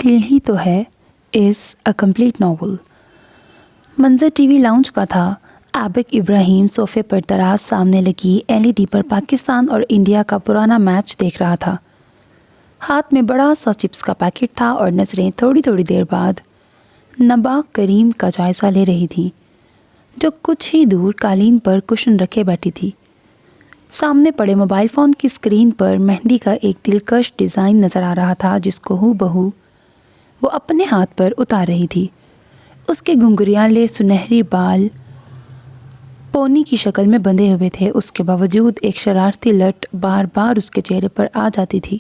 دل ہی تو ہے از a complete novel. منظر ٹی وی لاؤنج کا تھا۔ ایبک ابراہیم صوفے پر دراز سامنے لگی LED پر پاکستان اور انڈیا کا پرانا میچ دیکھ رہا تھا۔ ہاتھ میں بڑا سا چپس کا پیکٹ تھا اور نظریں تھوڑی تھوڑی دیر بعد نبا کریم کا جائزہ لے رہی تھی، جو کچھ ہی دور قالین پر کشن رکھے بیٹھی تھی۔ سامنے پڑے موبائل فون کی اسکرین پر مہندی کا ایک دلکش ڈیزائن نظر آ رہا تھا، جس کو ہو بہو وہ اپنے ہاتھ پر اتار رہی تھی۔ اس کے گھنگھریالے سنہری بال پونی کی شکل میں بندھے ہوئے تھے، اس کے باوجود ایک شرارتی لٹ بار بار اس کے چہرے پر آ جاتی تھی،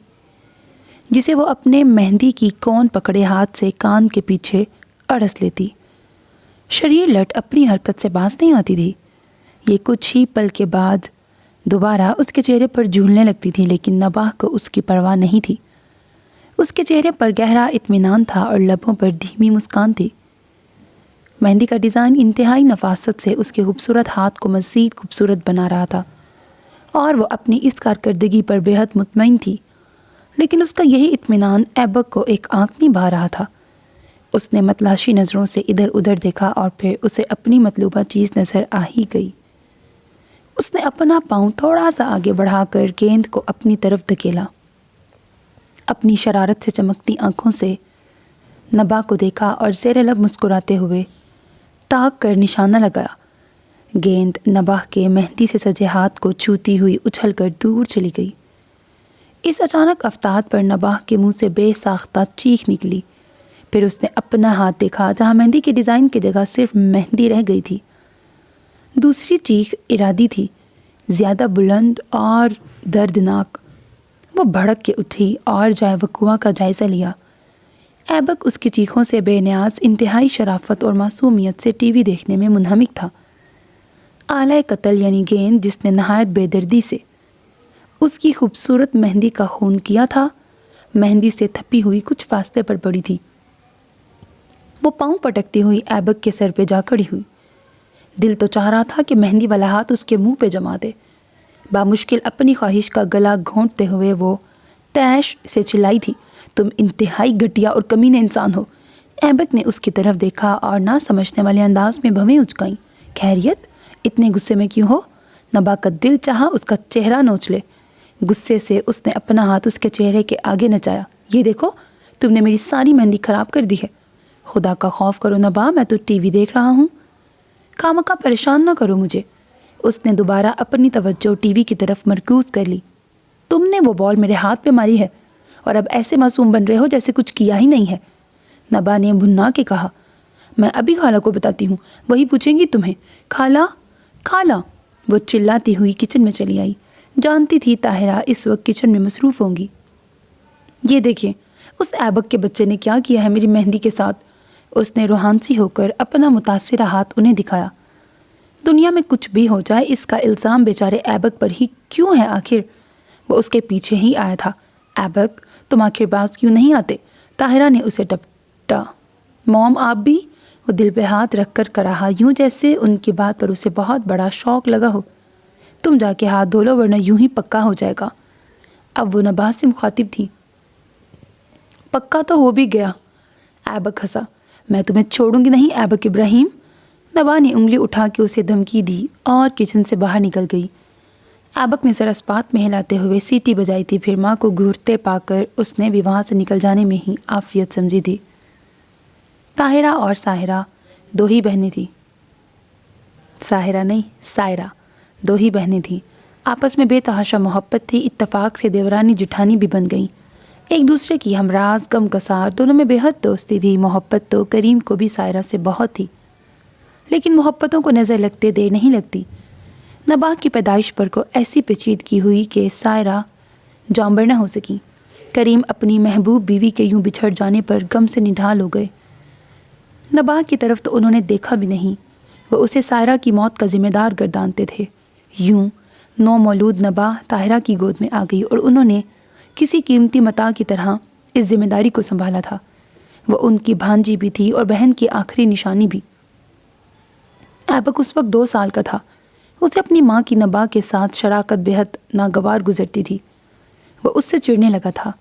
جسے وہ اپنے مہندی کی کون پکڑے ہاتھ سے کان کے پیچھے اڑس لیتی۔ شریر لٹ اپنی حرکت سے باز نہیں آتی تھی۔ یہ کچھ ہی پل کے بعد دوبارہ اس کے چہرے پر جھولنے لگتی تھی، لیکن نباہ کو اس کی پرواہ نہیں تھی۔ اس کے چہرے پر گہرا اطمینان تھا اور لبوں پر دھیمی مسکان تھی۔ مہندی کا ڈیزائن انتہائی نفاست سے اس کے خوبصورت ہاتھ کو مزید خوبصورت بنا رہا تھا، اور وہ اپنی اس کارکردگی پر بے حد مطمئن تھی۔ لیکن اس کا یہی اطمینان ایبک کو ایک آنکھ نہیں بھا رہا تھا۔ اس نے متلاشی نظروں سے ادھر ادھر دیکھا اور پھر اسے اپنی مطلوبہ چیز نظر آ ہی گئی۔ اس نے اپنا پاؤں تھوڑا سا آگے بڑھا کر گیند کو اپنی طرف دھکیلا۔ اپنی شرارت سے چمکتی آنکھوں سے نبا کو دیکھا اور زیر لب مسکراتے ہوئے تاک کر نشانہ لگایا۔ گیند نبا کے مہندی سے سجے ہاتھ کو چھوتی ہوئی اچھل کر دور چلی گئی۔ اس اچانک افتاد پر نبا کے منہ سے بے ساختہ چیخ نکلی۔ پھر اس نے اپنا ہاتھ دیکھا جہاں مہندی کے ڈیزائن کی جگہ صرف مہندی رہ گئی تھی۔ دوسری چیخ ارادی تھی، زیادہ بلند اور دردناک۔ وہ بھڑک کے اٹھی اور جائے وقوع کا جائزہ لیا۔ ایبک اس کی چیخوں سے بے نیاز، انتہائی شرافت اور معصومیت سے ٹی وی دیکھنے میں منہمک تھا۔ آلۂ قتل یعنی گیند جس نے نہایت بے دردی سے اس کی خوبصورت مہندی کا خون کیا تھا، مہندی سے تھپی ہوئی کچھ فاصلے پر پڑی تھی۔ وہ پاؤں پٹکتی ہوئی ایبک کے سر پہ جا کھڑی ہوئی۔ دل تو چاہ رہا تھا کہ مہندی والا ہاتھ اس کے منہ پہ جما دے۔ بامشکل اپنی خواہش کا گلا گھونٹتے ہوئے وہ تیش سے چلائی تھی، تم انتہائی گھٹیا اور کمینے انسان ہو۔ ایبک نے اس کی طرف دیکھا اور نہ سمجھنے والے انداز میں بھویں اچکائیں۔ خیریت؟ اتنے غصے میں کیوں ہو؟ نبا کا دل چاہا اس کا چہرہ نوچ لے۔ غصے سے اس نے اپنا ہاتھ اس کے چہرے کے آگے نچایا۔ یہ دیکھو، تم نے میری ساری مہندی خراب کر دی ہے۔ خدا کا خوف کرو نبا، میں تو ٹی وی دیکھ رہا ہوں، خامخواہ پریشان نہ کرو مجھے۔ اس نے دوبارہ اپنی توجہ ٹی وی کی طرف مرکوز کر لی۔ تم نے وہ بال میرے ہاتھ پہ ماری ہے اور اب ایسے معصوم بن رہے ہو جیسے کچھ کیا ہی نہیں ہے، نبا نے بھنا کے کہا۔ میں ابھی خالہ کو بتاتی ہوں، وہی پوچھیں گی تمہیں۔ خالہ، خالہ! وہ چلاتی ہوئی کچن میں چلی آئی۔ جانتی تھی طاہرہ اس وقت کچن میں مصروف ہوں گی۔ یہ دیکھیں، اس ایبک کے بچے نے کیا کیا ہے میری مہندی کے ساتھ۔ اس نے روحانسی ہو کر اپنا متاثرہ ہاتھ انہیں دکھایا۔ دنیا میں کچھ بھی ہو جائے، اس کا الزام بیچارے ایبک پر ہی کیوں ہے آخر؟ وہ اس کے پیچھے ہی آیا تھا۔ ایبک، تم آخر باز کیوں نہیں آتے؟ طاہرہ نے اسے ڈپٹا۔ موم، آپ بھی؟ وہ دل پہ ہاتھ رکھ کر کراہا، یوں جیسے ان کی بات پر اسے بہت بڑا شوق لگا ہو۔ تم جا کے ہاتھ دھو لو ورنہ یوں ہی پکا ہو جائے گا۔ اب وہ نبا سے مخاطب تھی۔ پکا تو ہو بھی گیا۔ ایبک ہنسا۔ میں تمہیں چھوڑوں گی نہیں ایبک ابراہیم۔ نبا نے انگلی اٹھا کے اسے دھمکی دی اور کچن سے باہر نکل گئی۔ ایبک نے سر اسپات میں ہلاتے ہوئے سیٹی بجائی تھی، پھر ماں کو گھورتے پا کر اس نے بھی وہاں سے نکل جانے میں ہی عافیت سمجھی تھی۔ طاہرہ اور ساحرہ دو ہی بہنیں تھیں۔ ساحرہ نہیں، سائرہ، دو ہی بہنیں تھیں۔ آپس میں بے تحاشا محبت تھی، اتفاق سے دیورانی جٹھانی بھی بن گئیں۔ ایک دوسرے کی ہمراز، غم گسار، دونوں میں بے حد دوستی تھی۔ محبت تو کریم کو بھی سائرہ سے بہت تھی، لیکن محبتوں کو نظر لگتے دیر نہیں لگتی۔ نبا کی پیدائش پر کو ایسی پیچیدگی ہوئی کہ سائرہ جانبر نہ ہو سکی۔ کریم اپنی محبوب بیوی کے یوں بچھڑ جانے پر غم سے نڈھال ہو گئے۔ نبا کی طرف تو انہوں نے دیکھا بھی نہیں، وہ اسے سائرہ کی موت کا ذمہ دار گردانتے تھے۔ یوں نو مولود نبا طاہرہ کی گود میں آ گئی اور انہوں نے کسی قیمتی متاع کی طرح اس ذمہ داری کو سنبھالا تھا۔ وہ ان کی بھانجی بھی تھی اور بہن کی آخری نشانی بھی۔ ایبک اس وقت 2 سال کا تھا۔ اسے اپنی ماں کی نبا کے ساتھ شراکت بے حد ناگوار گزرتی تھی۔ وہ اس سے چڑنے لگا تھا۔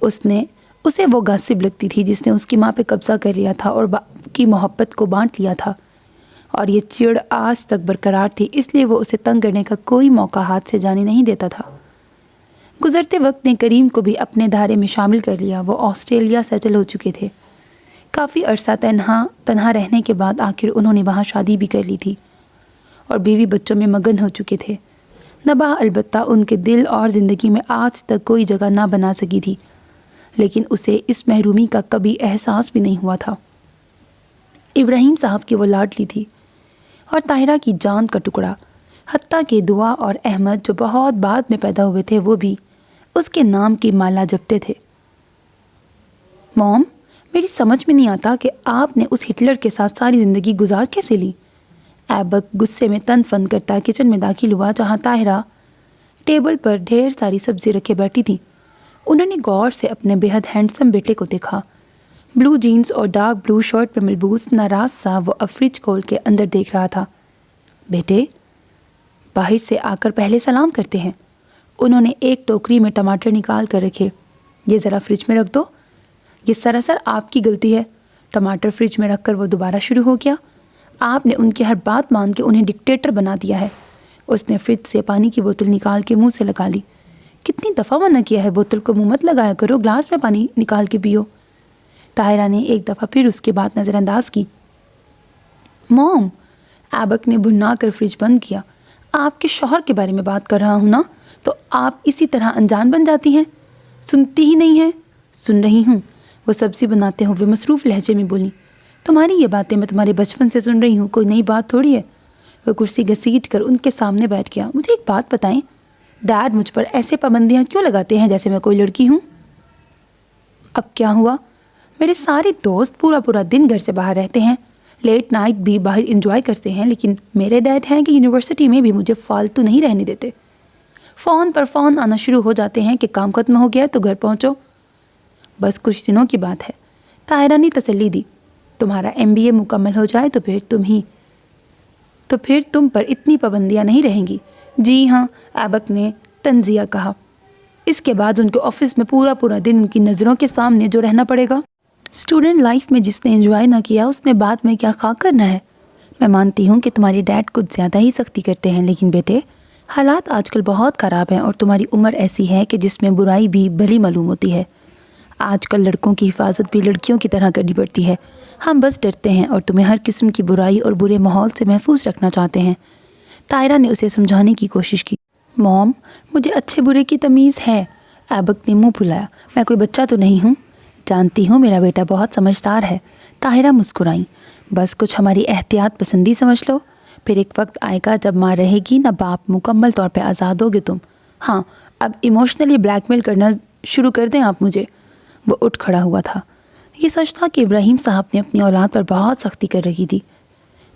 اس نے اسے وہ غاصب لگتی تھی جس نے اس کی ماں پہ قبضہ کر لیا تھا اور باپ کی محبت کو بانٹ لیا تھا، اور یہ چڑ آج تک برقرار تھی، اس لیے وہ اسے تنگ کرنے کا کوئی موقع ہاتھ سے جانے نہیں دیتا تھا۔ گزرتے وقت نے کریم کو بھی اپنے دھارے میں شامل کر لیا۔ وہ آسٹریلیا سیٹل ہو چکے تھے۔ کافی عرصہ تنہا رہنے کے بعد آخر انہوں نے وہاں شادی بھی کر لی تھی اور بیوی بچوں میں مگن ہو چکے تھے۔ نباہ البتہ ان کے دل اور زندگی میں آج تک کوئی جگہ نہ بنا سکی تھی، لیکن اسے اس محرومی کا کبھی احساس بھی نہیں ہوا تھا۔ ابراہیم صاحب کی وہ لاڈلی تھی اور طاہرہ کی جان کا ٹکڑا، حتیٰ کہ دعا اور احمد جو بہت بعد میں پیدا ہوئے تھے وہ بھی اس کے نام کی مالا جپتے تھے۔ موم، میری سمجھ میں نہیں آتا کہ آپ نے اس ہٹلر کے ساتھ ساری زندگی گزار کیسے لی؟ ایبک غصے میں تن فن کرتا کچن میں داخل ہوا جہاں طاہرہ ٹیبل پر ڈھیر ساری سبزی رکھے بیٹھی تھی۔ انہوں نے غور سے اپنے بے حد ہینڈسم بیٹے کو دیکھا۔ بلو جینز اور ڈارک بلو شرٹ میں ملبوس ناراض سا وہ اب فریج کھول کے اندر دیکھ رہا تھا۔ بیٹے، باہر سے آ کر پہلے سلام کرتے ہیں۔ انہوں نے ایک ٹوکری میں ٹماٹر نکال کر رکھے۔ یہ ذرا فریج میں رکھ دو۔ یہ سراسر آپ کی غلطی ہے۔ ٹماٹر فریج میں رکھ کر وہ دوبارہ شروع ہو گیا۔ آپ نے ان کی ہر بات مان کے انہیں ڈکٹیٹر بنا دیا ہے۔ اس نے فریج سے پانی کی بوتل نکال کے منہ سے لگا لی۔ کتنی دفعہ منع کیا ہے بوتل کو منہ مت لگایا کرو، گلاس میں پانی نکال کے پیو۔ طاہرہ نے ایک دفعہ پھر اس کی بات نظر انداز کی۔ موم، ایبک نے بھنا کر فریج بند کیا۔ آپ کے شوہر کے بارے میں بات کر رہا ہوں نا، تو آپ اسی طرح انجان بن جاتی ہیں، سنتی ہی نہیں ہیں۔ سن رہی ہوں، وہ سبزی بناتے ہوئے مصروف لہجے میں بولی۔ تمہاری یہ باتیں میں تمہارے بچپن سے سن رہی ہوں، کوئی نئی بات تھوڑی ہے۔ وہ کرسی گھسیٹ کر ان کے سامنے بیٹھ گیا۔ مجھے ایک بات بتائیں، ڈیڈ مجھ پر ایسے پابندیاں کیوں لگاتے ہیں جیسے میں کوئی لڑکی ہوں؟ اب کیا ہوا؟ میرے سارے دوست پورا دن گھر سے باہر رہتے ہیں، لیٹ نائٹ بھی باہر انجوائے کرتے ہیں، لیکن میرے ڈیڈ ہیں کہ یونیورسٹی میں بھی مجھے فالتو نہیں رہنے دیتے۔ فون پر فون آنا شروع ہو جاتے ہیں کہ کام ختم ہو گیا تو گھر پہنچو۔ بس کچھ دنوں کی بات ہے، طاہرہ نے تسلی دی۔ تمہارا MBA مکمل ہو جائے تو پھر تم پر اتنی پابندیاں نہیں رہیں گی۔ جی ہاں، ایبک نے تنزیہ کہا۔ اس کے بعد ان کے آفس میں پورا دن ان کی نظروں کے سامنے جو رہنا پڑے گا۔ اسٹوڈنٹ لائف میں جس نے انجوائے نہ کیا اس نے بعد میں کیا خواہ کرنا ہے؟ میں مانتی ہوں کہ تمہاری ڈیڈ کچھ زیادہ ہی سختی کرتے ہیں، لیکن بیٹے، حالات آج کل بہت خراب ہیں اور تمہاری عمر ایسی ہے کہ جس میں برائی بھی بھلی معلوم ہوتی ہے۔ آج کل لڑکوں کی حفاظت بھی لڑکیوں کی طرح کرنی پڑتی ہے۔ ہم بس ڈرتے ہیں اور تمہیں ہر قسم کی برائی اور برے ماحول سے محفوظ رکھنا چاہتے ہیں۔ طاہرہ نے اسے سمجھانے کی کوشش کی۔ موم، مجھے اچھے برے کی تمیز ہے۔ ایبک نے منہ پھلایا۔ میں کوئی بچہ تو نہیں ہوں۔ جانتی ہوں میرا بیٹا بہت سمجھدار ہے۔ طاہرہ مسکرائیں۔ بس کچھ ہماری احتیاط پسندی سمجھ لو، پھر ایک وقت آئے گا جب ماں رہے گی نہ باپ، مکمل طور پہ آزاد ہوگے تم۔ ہاں، اب ایموشنلی بلیک میل کرنا شروع کر دیں آپ مجھے۔ وہ اٹھ کھڑا ہوا تھا۔ یہ سچ تھا کہ ابراہیم صاحب نے اپنی اولاد پر بہت سختی کر رکھی تھی۔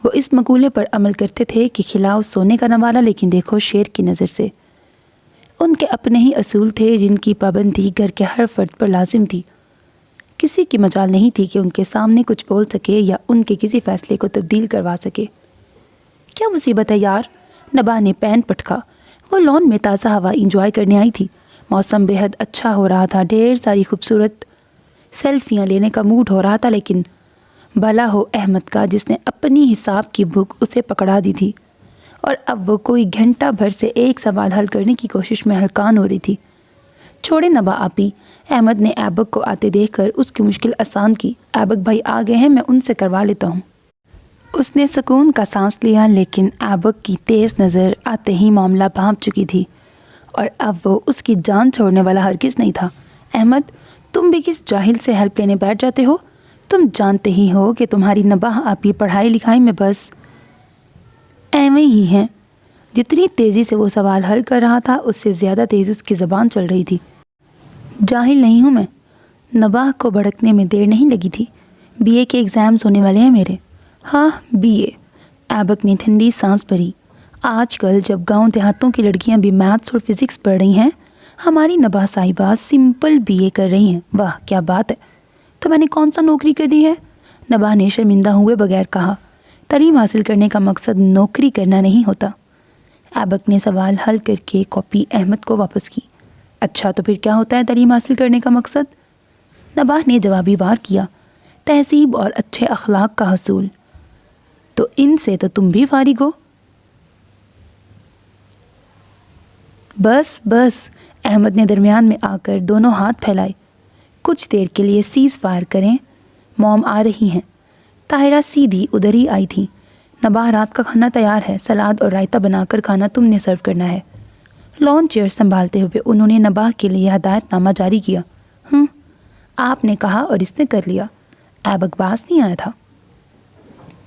وہ اس مقولے پر عمل کرتے تھے کہ کھلاؤ سونے کا نوالا لیکن دیکھو شیر کی نظر سے۔ ان کے اپنے ہی اصول تھے جن کی پابندی گھر کے ہر فرد پر لازم تھی۔ کسی کی مجال نہیں تھی کہ ان کے سامنے کچھ بول سکے یا ان کے کسی فیصلے کو تبدیل کروا سکے۔ کیا مصیبت ہے یار؟ نبا نے پین پٹکا۔ وہ لان میں تازہ ہوا انجوائے کرنے آئی تھی۔ موسم بے حد اچھا ہو رہا تھا، ڈھیر ساری خوبصورت سیلفیاں لینے کا موڈ ہو رہا تھا، لیکن بھلا ہو احمد کا جس نے اپنی حساب کی بھوک اسے پکڑا دی تھی اور اب وہ کوئی گھنٹہ بھر سے ایک سوال حل کرنے کی کوشش میں ہلکان ہو رہی تھی۔ چھوڑے نبا آپی، احمد نے ایبک کو آتے دیکھ کر اس کی مشکل آسان کی۔ ایبک بھائی آ گئے ہیں، میں ان سے کروا لیتا ہوں۔ اس نے سکون کا سانس لیا، لیکن ایبک کی تیز نظر آتے ہی معاملہ بھانپ چکی تھی اور اب وہ اس کی جان چھوڑنے والا ہرگز نہیں تھا۔ احمد، تم بھی کس جاہل سے ہیلپ لینے بیٹھ جاتے ہو؟ تم جانتے ہی ہو کہ تمہاری نباہ آپی پڑھائی لکھائی میں بس ایویں ہی ہیں۔ جتنی تیزی سے وہ سوال حل کر رہا تھا اس سے زیادہ تیز اس کی زبان چل رہی تھی۔ جاہل نہیں ہوں میں۔ نباہ کو بھڑکنے میں دیر نہیں لگی تھی۔ BA کے ایگزامز ہونے والے ہیں میرے۔ ہاں BA، ایبک نے ٹھنڈی سانس بھری۔ آج کل جب گاؤں دیہاتوں کی لڑکیاں بھی میتھس اور فزکس پڑھ رہی ہیں، ہماری نباہ صاحبہ سمپل BA کر رہی ہیں۔ واہ کیا بات ہے! تو میں نے کون سا نوکری کر دی ہے؟ نباہ نے شرمندہ ہوئے بغیر کہا۔ تعلیم حاصل کرنے کا مقصد نوکری کرنا نہیں ہوتا۔ ایبک نے سوال حل کر کے کاپی احمد کو واپس کی۔ اچھا تو پھر کیا ہوتا ہے تعلیم حاصل کرنے کا مقصد؟ نباہ نے جوابی وار کیا، تہذیب اور اچھے اخلاق کا حصول۔ تو ان سے تو تم بھی فارغ ہو۔ بس بس، احمد نے درمیان میں آ کر دونوں ہاتھ پھیلائے۔ کچھ دیر کے لیے سیز فائر کریں، موم آ رہی ہیں۔ طاہرہ سیدھی ادھر ہی آئی تھی۔ نباہ رات کا کھانا تیار ہے، سلاد اور رائتہ بنا کر کھانا تم نے سرو کرنا ہے۔ لان چیئر سنبھالتے ہوئے انہوں نے نباہ کے لیے ہدایت نامہ جاری کیا۔ آپ نے کہا اور اس نے کر لیا۔ ایبک باز نہیں آیا تھا۔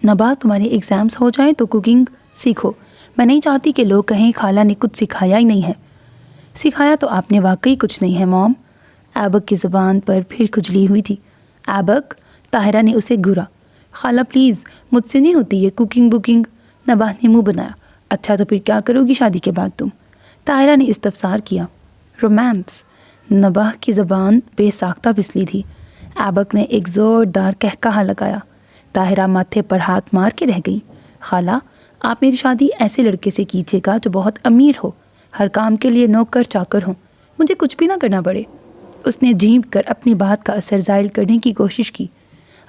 نباہ تمہارے ایگزامز ہو جائیں تو کوکنگ سیکھو۔ میں نہیں چاہتی کہ لوگ کہیں خالہ نے کچھ سکھایا ہی نہیں ہے۔ سکھایا تو آپ نے واقعی کچھ نہیں ہے موم۔ ایبک کی زبان پر پھر کھجلی ہوئی تھی۔ ایبک، طاہرہ نے اسے گھورا۔ خالہ پلیز، مجھ سے نہیں ہوتی یہ کوکنگ بکنگ۔ نباہ نے منہ بنایا۔ اچھا تو پھر کیا کرو گی شادی کے بعد تم؟ طاہرہ نے استفسار کیا۔ رومانس۔ نباہ کی زبان بے ساختہ پھسلی تھی۔ ایبک نے ایک زوردار قہقہہ لگایا۔ طاہرہ ماتھے پر ہاتھ مار کے رہ گئی۔ خالہ، آپ میری شادی ایسے لڑکے سے کیجیے گا جو بہت امیر ہو، ہر کام کے لیے نوکر چاکر ہوں، مجھے کچھ بھی نہ کرنا پڑے۔ اس نے جھینپ کر اپنی بات کا اثر زائل کرنے کی کوشش کی۔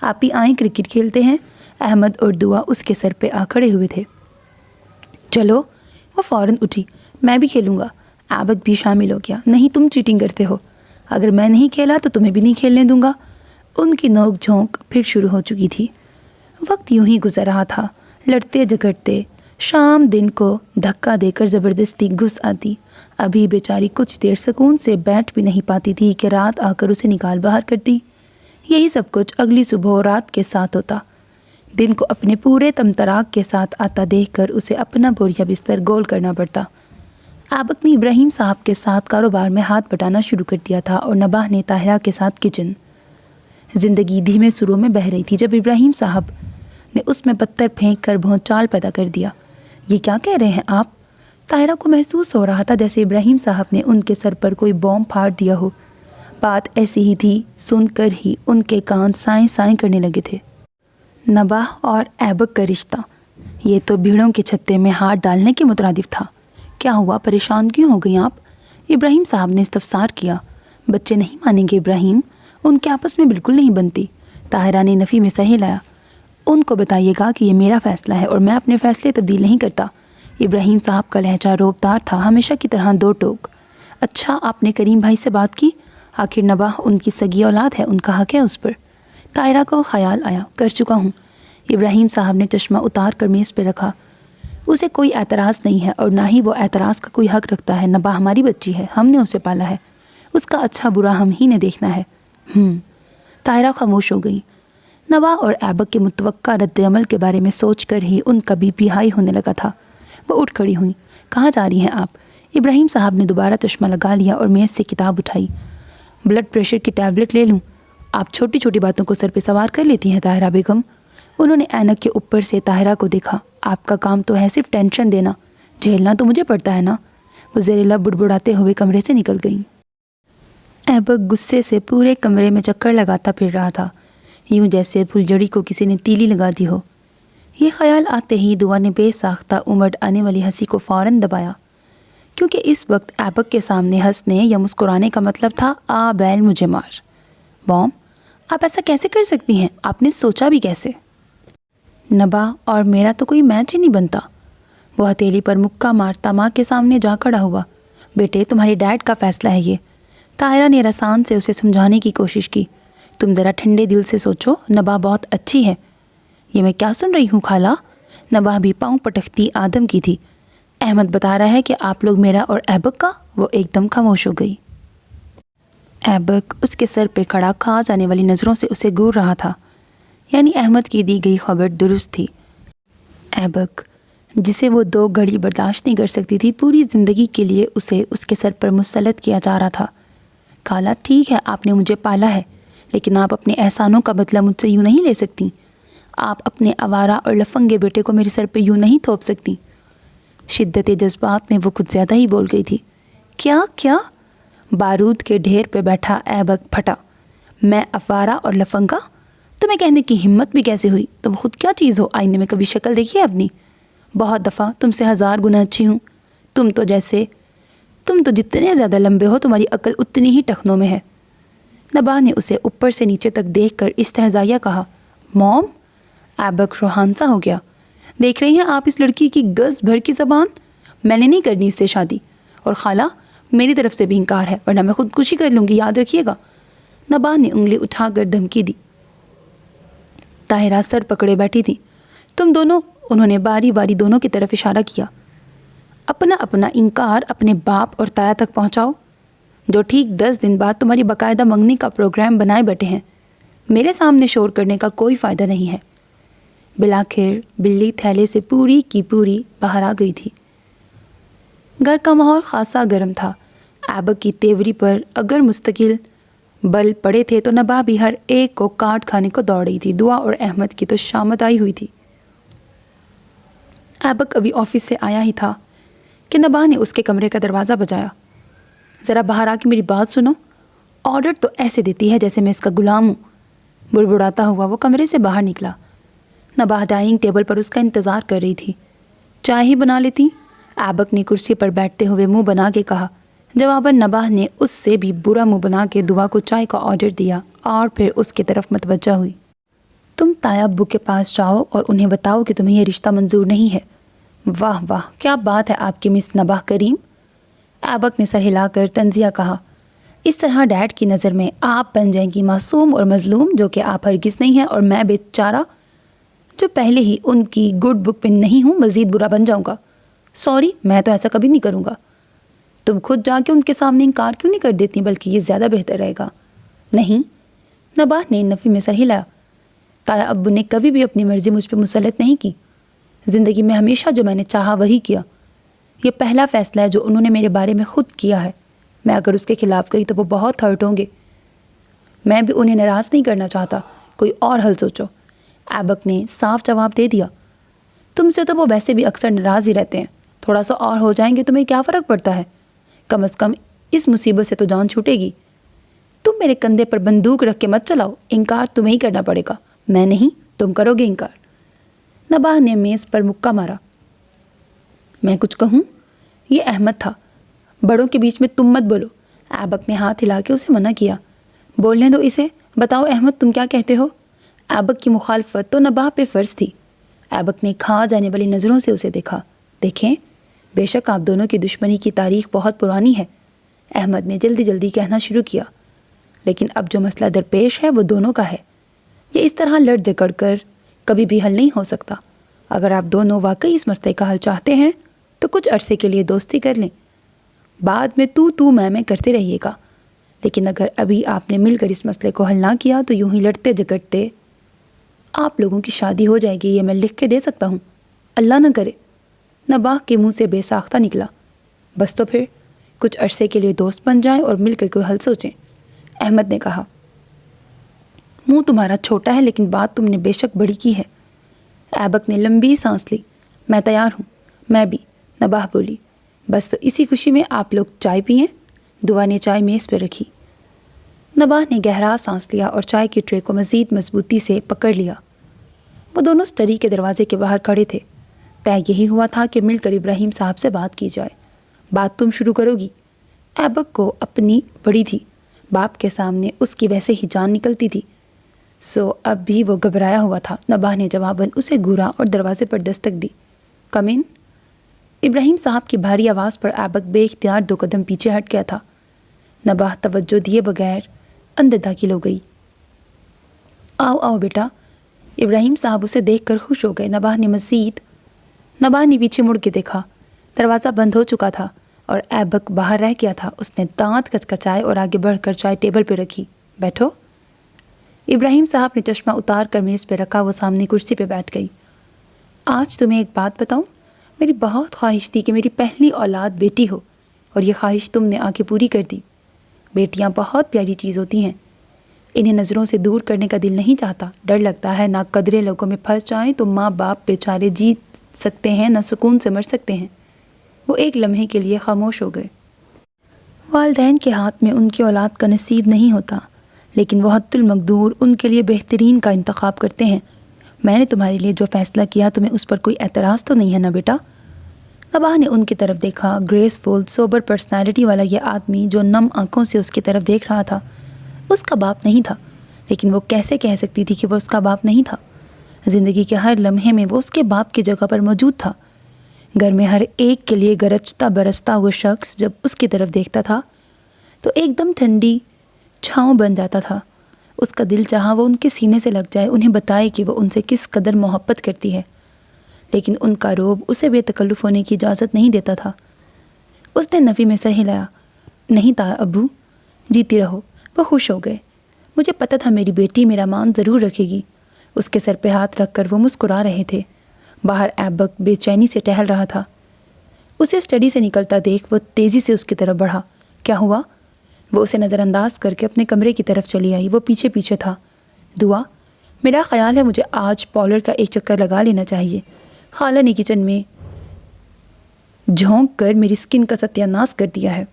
آپ بھی آئیں کرکٹ کھیلتے ہیں؟ احمد اور دعا اس کے سر پہ آ کھڑے ہوئے تھے۔ چلو۔ وہ فوراً اٹھی۔ میں بھی کھیلوں گا۔ ایبک بھی شامل ہو گیا۔ نہیں، تم چیٹنگ کرتے ہو۔ اگر میں نہیں کھیلا تو تمہیں بھی نہیں کھیلنے دوں گا۔ ان کی نوک جھونک پھر شروع ہو چکی تھی۔ وقت یوں ہی گزر رہا تھا، لڑتے جھگڑتے۔ شام دن کو دھکا دے کر زبردستی گھس آتی۔ ابھی بیچاری کچھ دیر سکون سے بیٹھ بھی نہیں پاتی تھی کہ رات آ کر اسے نکال باہر کرتی۔ یہی سب کچھ اگلی صبح رات کے ساتھ ہوتا۔ دن کو اپنے پورے تمطراق کے ساتھ آتا دیکھ کر اسے اپنا بوریا بستر گول کرنا پڑتا۔ ایبک نے ابراہیم صاحب کے ساتھ کاروبار میں ہاتھ بٹانا شروع کر دیا تھا اور نباہ نے طاہرہ کے ساتھ کچن۔ زندگی دھیمے سروں میں بہہ رہی تھی جب ابراہیم صاحب نے اس میں پتھر پھینک کر بھونچال پیدا کر دیا۔ یہ کیا کہہ رہے ہیں آپ؟ طاہرہ کو محسوس ہو رہا تھا جیسے ابراہیم صاحب نے ان کے سر پر کوئی بوم پھاڑ دیا ہو۔ بات ایسی ہی تھی، سن کر ہی ان کے کان سائیں سائیں کرنے لگے تھے۔ نباہ اور ایبک کا رشتہ، یہ تو بھیڑوں کے چھتے میں ہاتھ ڈالنے کے مترادف تھا۔ کیا ہوا، پریشان کیوں ہو گئی آپ؟ ابراہیم صاحب نے استفسار کیا۔ بچے نہیں مانیں گے ابراہیم، ان کے آپس میں بالکل نہیں بنتی۔ طاہرہ نے نفی میں سہ لایا۔ ان کو بتائیے گا کہ یہ میرا فیصلہ ہے اور میں اپنے فیصلے تبدیل نہیں کرتا۔ ابراہیم صاحب کا لہجہ روبدار تھا، ہمیشہ کی طرح دو ٹوک۔ اچھا، آپ نے کریم بھائی سے بات کی؟ آخر نباہ ان کی سگی اولاد ہے، ان کا حق ہے اس پر۔ طاہرہ کو خیال آیا، کر چکا ہوں۔ ابراہیم صاحب نے چشمہ اتار کر میز پہ رکھا۔ اسے کوئی اعتراض نہیں ہے اور نہ ہی وہ اعتراض کا کوئی حق رکھتا ہے۔ نباہ ہماری بچی ہے، ہم نے اسے پالا ہے، اس کا اچھا برا ہم ہی نے دیکھنا ہے۔ طاہرہ خاموش ہو گئی۔ نباہ اور ایبک کے متوقع رد عمل کے بارے میں سوچ کر ہی ان کا بی پی ہائی ہونے لگا تھا۔ وہ اٹھ کھڑی ہوئیں۔ کہاں جا رہی ہیں آپ؟ ابراہیم صاحب نے دوبارہ چشمہ لگا لیا اور میز سے کتاب اٹھائی۔ بلڈ پریشر کی ٹیبلٹ لے لوں؟ آپ چھوٹی چھوٹی باتوں کو سر پہ سوار کر لیتی ہیں طاہرہ بیگم۔ انہوں نے اینک کے اوپر سے طاہرہ کو دیکھا۔ آپ کا کام تو ہے صرف ٹینشن دینا، جھیلنا تو مجھے پڑتا ہے نا۔ وہ زیر لب بڑبڑاتے ہوئے کمرے سے نکل گئیں۔ ایبک غصے سے پورے کمرے میں چکر لگاتا پھر رہا تھا، یوں جیسے پھلجڑی کو کسی نے تیلی لگا دی ہو۔ یہ خیال آتے ہی دعا نے بے ساختہ امڑ آنے والی ہنسی کو فوراً دبایا، کیونکہ اس وقت ایبک کے سامنے ہنسنے یا مسکرانے کا مطلب تھا آ بیل مجھے مار۔ موم، آپ ایسا کیسے کر سکتی ہیں؟ آپ نے سوچا بھی کیسے؟ نبا اور میرا تو کوئی میچ ہی نہیں بنتا۔ وہ ہتھیلی پر مکہ مارتا ماں کے سامنے جا کھڑا ہوا۔ بیٹے، تمہارے ڈیڈ کا فیصلہ ہے یہ۔ طاہرہ نے رسان سے اسے سمجھانے کی کوشش کی۔ تم ذرا ٹھنڈے دل سے سوچو، نبا بہت اچھی ہے۔ یہ میں کیا سن رہی ہوں خالہ؟ نبا بھی پاؤں پٹکتی آدم کی تھی۔ احمد بتا رہا ہے کہ آپ لوگ میرا اور ایبک کا۔ وہ ایک دم خاموش ہو گئی۔ ایبک اس کے سر پہ کھڑا کھا جانے والی نظروں سے اسے گور رہا تھا، یعنی احمد کی دی گئی خبر درست تھی۔ ایبک، جسے وہ 2 گھڑی برداشت نہیں کر سکتی تھی، پوری زندگی کے لیے اسے اس کے سر پر مسلط کیا جا رہا تھا۔ خالہ ٹھیک ہے، آپ نے مجھے پالا ہے، لیکن آپ اپنے احسانوں کا بدلہ مجھ سے یوں نہیں لے سکتی۔ آپ اپنے آوارہ اور لفنگے بیٹے کو میرے سر پہ یوں نہیں تھوپ سکتی۔ شدت جذبات میں وہ کچھ زیادہ ہی بول گئی تھی۔ کیا؟ بارود کے ڈھیر پہ بیٹھا ایبک پھٹا۔ میں آوارہ اور لفنگا؟ تمہیں کہنے کی ہمت بھی کیسے ہوئی؟ تم خود کیا چیز ہو؟ آئینے میں کبھی شکل دیکھی ہے اپنی؟ بہت دفعہ تم سے 1000 گنا اچھی ہوں۔ تم تو جتنے زیادہ لمبے ہو تمہاری عقل اتنی ہی ٹخنوں میں ہے۔ نباہ نے اسے اوپر سے نیچے تک دیکھ کر استہزائیہ کہا، موم؟ ایبک روحان سا ہو گیا۔ دیکھ رہی ہیں آپ اس لڑکی کی گز بھر کی زبان؟ میں نے نہیں کرنی اس سے شادی، اور خالہ میری طرف سے بھی انکار ہے، ورنہ میں خودکشی کر لوں گی، یاد رکھیے گا۔ نباہ نے انگلی اٹھا کر دھمکی دی۔ طاہرہ سر پکڑے بیٹھی تھی۔ تم دونوں، انہوں نے باری باری دونوں کی طرف اشارہ کیا، اپنا اپنا انکار اپنے باپ اور تایا تک پہنچاؤ، جو ٹھیک 10 دن بعد تمہاری باقاعدہ منگنی کا پروگرام بنائے بیٹھے ہیں۔ میرے سامنے شور کرنے کا کوئی فائدہ نہیں ہے۔ بلاخر بلی تھیلے سے پوری کی پوری باہر آ گئی تھی۔ گھر کا ماحول خاصا گرم تھا۔ ایبک کی تیوری پر اگر مستقل بل پڑے تھے تو نباہ بھی ہر ایک کو کاٹ کھانے کو دوڑ رہی تھی۔ دعا اور احمد کی تو شامت آئی ہوئی تھی۔ ایبک ابھی آفس سے آیا ہی تھا کہ نباہ نے اس کے کمرے کا دروازہ بجایا۔ ذرا باہر آ کے میری بات سنو۔ آرڈر تو ایسے دیتی ہے جیسے میں اس کا غلام ہوں۔ بڑبڑاتا ہوا وہ کمرے سے باہر نکلا۔ نباہ ڈائننگ ٹیبل پر اس کا انتظار کر رہی تھی۔ چائے ہی بنا لیتی؟ ایبک نے کرسی پر بیٹھتے ہوئے منہ بنا کے کہا۔ جواباً نباہ نے اس سے بھی برا منہ بنا کے دعا کو چائے کا آرڈر دیا اور پھر اس کی طرف متوجہ ہوئی۔ تم تایا ابو کے پاس جاؤ اور انہیں بتاؤ کہ تمہیں یہ رشتہ منظور نہیں ہے۔ واہ واہ، کیا بات ہے آپ کی مس نباہ کریم، ایبک نے سر ہلا کر طنزیہ کہا۔ اس طرح ڈیڈ کی نظر میں آپ بن جائیں گی معصوم اور مظلوم، جو کہ آپ ہرگز نہیں ہیں، اور میں بیچارہ جو پہلے ہی ان کی گڈ بک میں نہیں ہوں مزید برا بن جاؤں گا۔ سوری، میں تو ایسا کبھی نہیں کروں گا۔ تم خود جا کے ان کے سامنے انکار کیوں نہیں کر دیتی، بلکہ یہ زیادہ بہتر رہے گا۔ نہیں، نباہ نے نفی میں سر ہلایا۔ تایا ابو نے کبھی بھی اپنی مرضی مجھ پہ مسلط نہیں کی۔ زندگی میں ہمیشہ جو میں نے چاہا وہی کیا۔ یہ پہلا فیصلہ ہے جو انہوں نے میرے بارے میں خود کیا ہے۔ میں اگر اس کے خلاف گئی تو وہ بہت ہرٹ ہوں گے۔ میں بھی انہیں ناراض نہیں کرنا چاہتا، کوئی اور حل سوچو۔ ایبک نے صاف جواب دے دیا۔ تم سے تو وہ ویسے بھی اکثر ناراض ہی رہتے ہیں، تھوڑا سا اور ہو جائیں گے تمہیں کیا فرق پڑتا ہے؟ کم از کم اس مصیبت سے تو جان چھوٹے گی۔ تم میرے کندھے پر بندوق رکھ کے مت چلاؤ، انکار تمہیں ہی کرنا پڑے گا، میں نہیں، تم کرو گے انکار۔ نباہ نے میز پر مکہ مارا۔ میں کچھ کہوں؟ یہ احمد تھا، بڑوں کے بیچ میں تم مت بولو۔ ایبک نے ہاتھ ہلا کے اسے منع کیا۔ بولنے دو اسے، بتاؤ احمد تم کیا کہتے ہو؟ ایبک کی مخالفت تو نباہ پہ فرض تھی۔ ایبک نے کھا جانے والی نظروں سے اسے دیکھا۔ دیکھیں، بے شک آپ دونوں کی دشمنی کی تاریخ بہت پرانی ہے، احمد نے جلدی جلدی کہنا شروع کیا، لیکن اب جو مسئلہ درپیش ہے وہ دونوں کا ہے۔ یہ اس طرح لڑ جھگڑ کر کبھی بھی حل نہیں ہو سکتا۔ اگر آپ دونوں واقعی اس مسئلے کا حل چاہتے ہیں تو کچھ عرصے کے لیے دوستی کر لیں، بعد میں تو میں کرتے رہیے گا، لیکن اگر ابھی آپ نے مل کر اس مسئلے کو حل نہ کیا تو یوں ہی لڑتے جھگڑتے آپ لوگوں کی شادی ہو جائے گی، یہ میں لکھ کے دے سکتا ہوں، اللہ نہ کرے۔ نباہ کے منہ سے بے ساختہ نکلا۔ بس تو پھر کچھ عرصے کے لیے دوست بن جائیں اور مل کر کوئی حل سوچیں، احمد نے کہا۔ منہ تمہارا چھوٹا ہے لیکن بات تم نے بے شک بڑی کی ہے۔ ایبک نے لمبی سانس لی۔ میں تیار ہوں۔ میں بھی، نباہ بولی۔ بس تو اسی خوشی میں آپ لوگ چائے پئیں۔ دعا نے چائے میز پہ رکھی۔ نباہ نے گہرا سانس لیا اور چائے کی ٹرے کو مزید مضبوطی سے پکڑ لیا۔ وہ دونوں اسٹڈی کے دروازے کے باہر کھڑے تھے۔ طے یہی ہوا تھا کہ مل کر ابراہیم صاحب سے بات کی جائے۔ بات تم شروع کرو گی؟ ایبک کو اپنی بڑی تھی، باپ کے سامنے اس کی ویسے ہی جان نکلتی تھی، سو اب بھی وہ گھبرایا ہوا تھا۔ نباہ نے جواباً اسے گھورا اور دروازے پر دستک دی۔ کم ان۔ ابراہیم صاحب کی بھاری آواز پر ایبک بے اختیار 2 قدم پیچھے ہٹ گیا تھا۔ نباہ توجہ دیے بغیر اندر داخل ہو گئی۔ آؤ آؤ بیٹا۔ ابراہیم صاحب اسے دیکھ کر خوش ہو گئے۔ نباہ نے پیچھے مڑ کے دیکھا، دروازہ بند ہو چکا تھا اور ایبک باہر رہ گیا تھا۔ اس نے دانت کچکچائے اور آگے بڑھ کر چائے ٹیبل پہ رکھی۔ بیٹھو۔ ابراہیم صاحب نے چشمہ اتار کر میز پہ رکھا۔ وہ سامنے کرسی پہ بیٹھ گئی۔ آج تمہیں ایک بات بتاؤں، میری بہت خواہش تھی کہ میری پہلی اولاد بیٹی ہو، اور یہ خواہش تم نے آ کے پوری کر دی۔ بیٹیاں بہت پیاری چیز ہوتی ہیں، انہیں نظروں سے دور کرنے کا دل نہیں چاہتا۔ ڈر لگتا ہے نا قدرے لوگوں میں پھنس جائیں تو ماں باپ بیچارے جی سکتے ہیں نہ سکون سے مر سکتے ہیں۔ وہ ایک لمحے کے لیے خاموش ہو گئے۔ والدین کے ہاتھ میں ان کی اولاد کا نصیب نہیں ہوتا، لیکن وہ حد المقدور ان کے لیے بہترین کا انتخاب کرتے ہیں۔ میں نے تمہارے لیے جو فیصلہ کیا تمہیں اس پر کوئی اعتراض تو نہیں ہے نا بیٹا؟ نباہ نے ان کی طرف دیکھا۔ گریسفل سوبر پرسنالٹی والا یہ آدمی جو نم آنکھوں سے اس کی طرف دیکھ رہا تھا، اس کا باپ نہیں تھا، لیکن وہ کیسے کہہ سکتی تھی کہ وہ اس کا باپ نہیں تھا؟ زندگی کے ہر لمحے میں وہ اس کے باپ کی جگہ پر موجود تھا۔ گھر میں ہر ایک کے لیے گرجتا برستا وہ شخص جب اس کی طرف دیکھتا تھا تو ایک دم ٹھنڈی چھاؤں بن جاتا تھا۔ اس کا دل چاہا وہ ان کے سینے سے لگ جائے، انہیں بتائے کہ وہ ان سے کس قدر محبت کرتی ہے، لیکن ان کا روب اسے بے تکلف ہونے کی اجازت نہیں دیتا تھا۔ اس نے نفی میں سر ہلایا۔ نہیں تایا ابو، جیتی رہو۔ وہ خوش ہو گئے۔ مجھے پتہ تھا میری بیٹی میرا مان ضرور رکھے گی۔ اس کے سر پہ ہاتھ رکھ کر وہ مسکرا رہے تھے۔ باہر ایبک بے چینی سے ٹہل رہا تھا۔ اسے اسٹڈی سے نکلتا دیکھ وہ تیزی سے اس کی طرف بڑھا۔ کیا ہوا؟ وہ اسے نظر انداز کر کے اپنے کمرے کی طرف چلی آئی۔ وہ پیچھے پیچھے تھا۔ دعا، میرا خیال ہے مجھے آج پارلر کا ایک چکر لگا لینا چاہیے۔ خالہ نے کچن میں جھونک کر میری سکن کا ستیہ ناش کر دیا ہے۔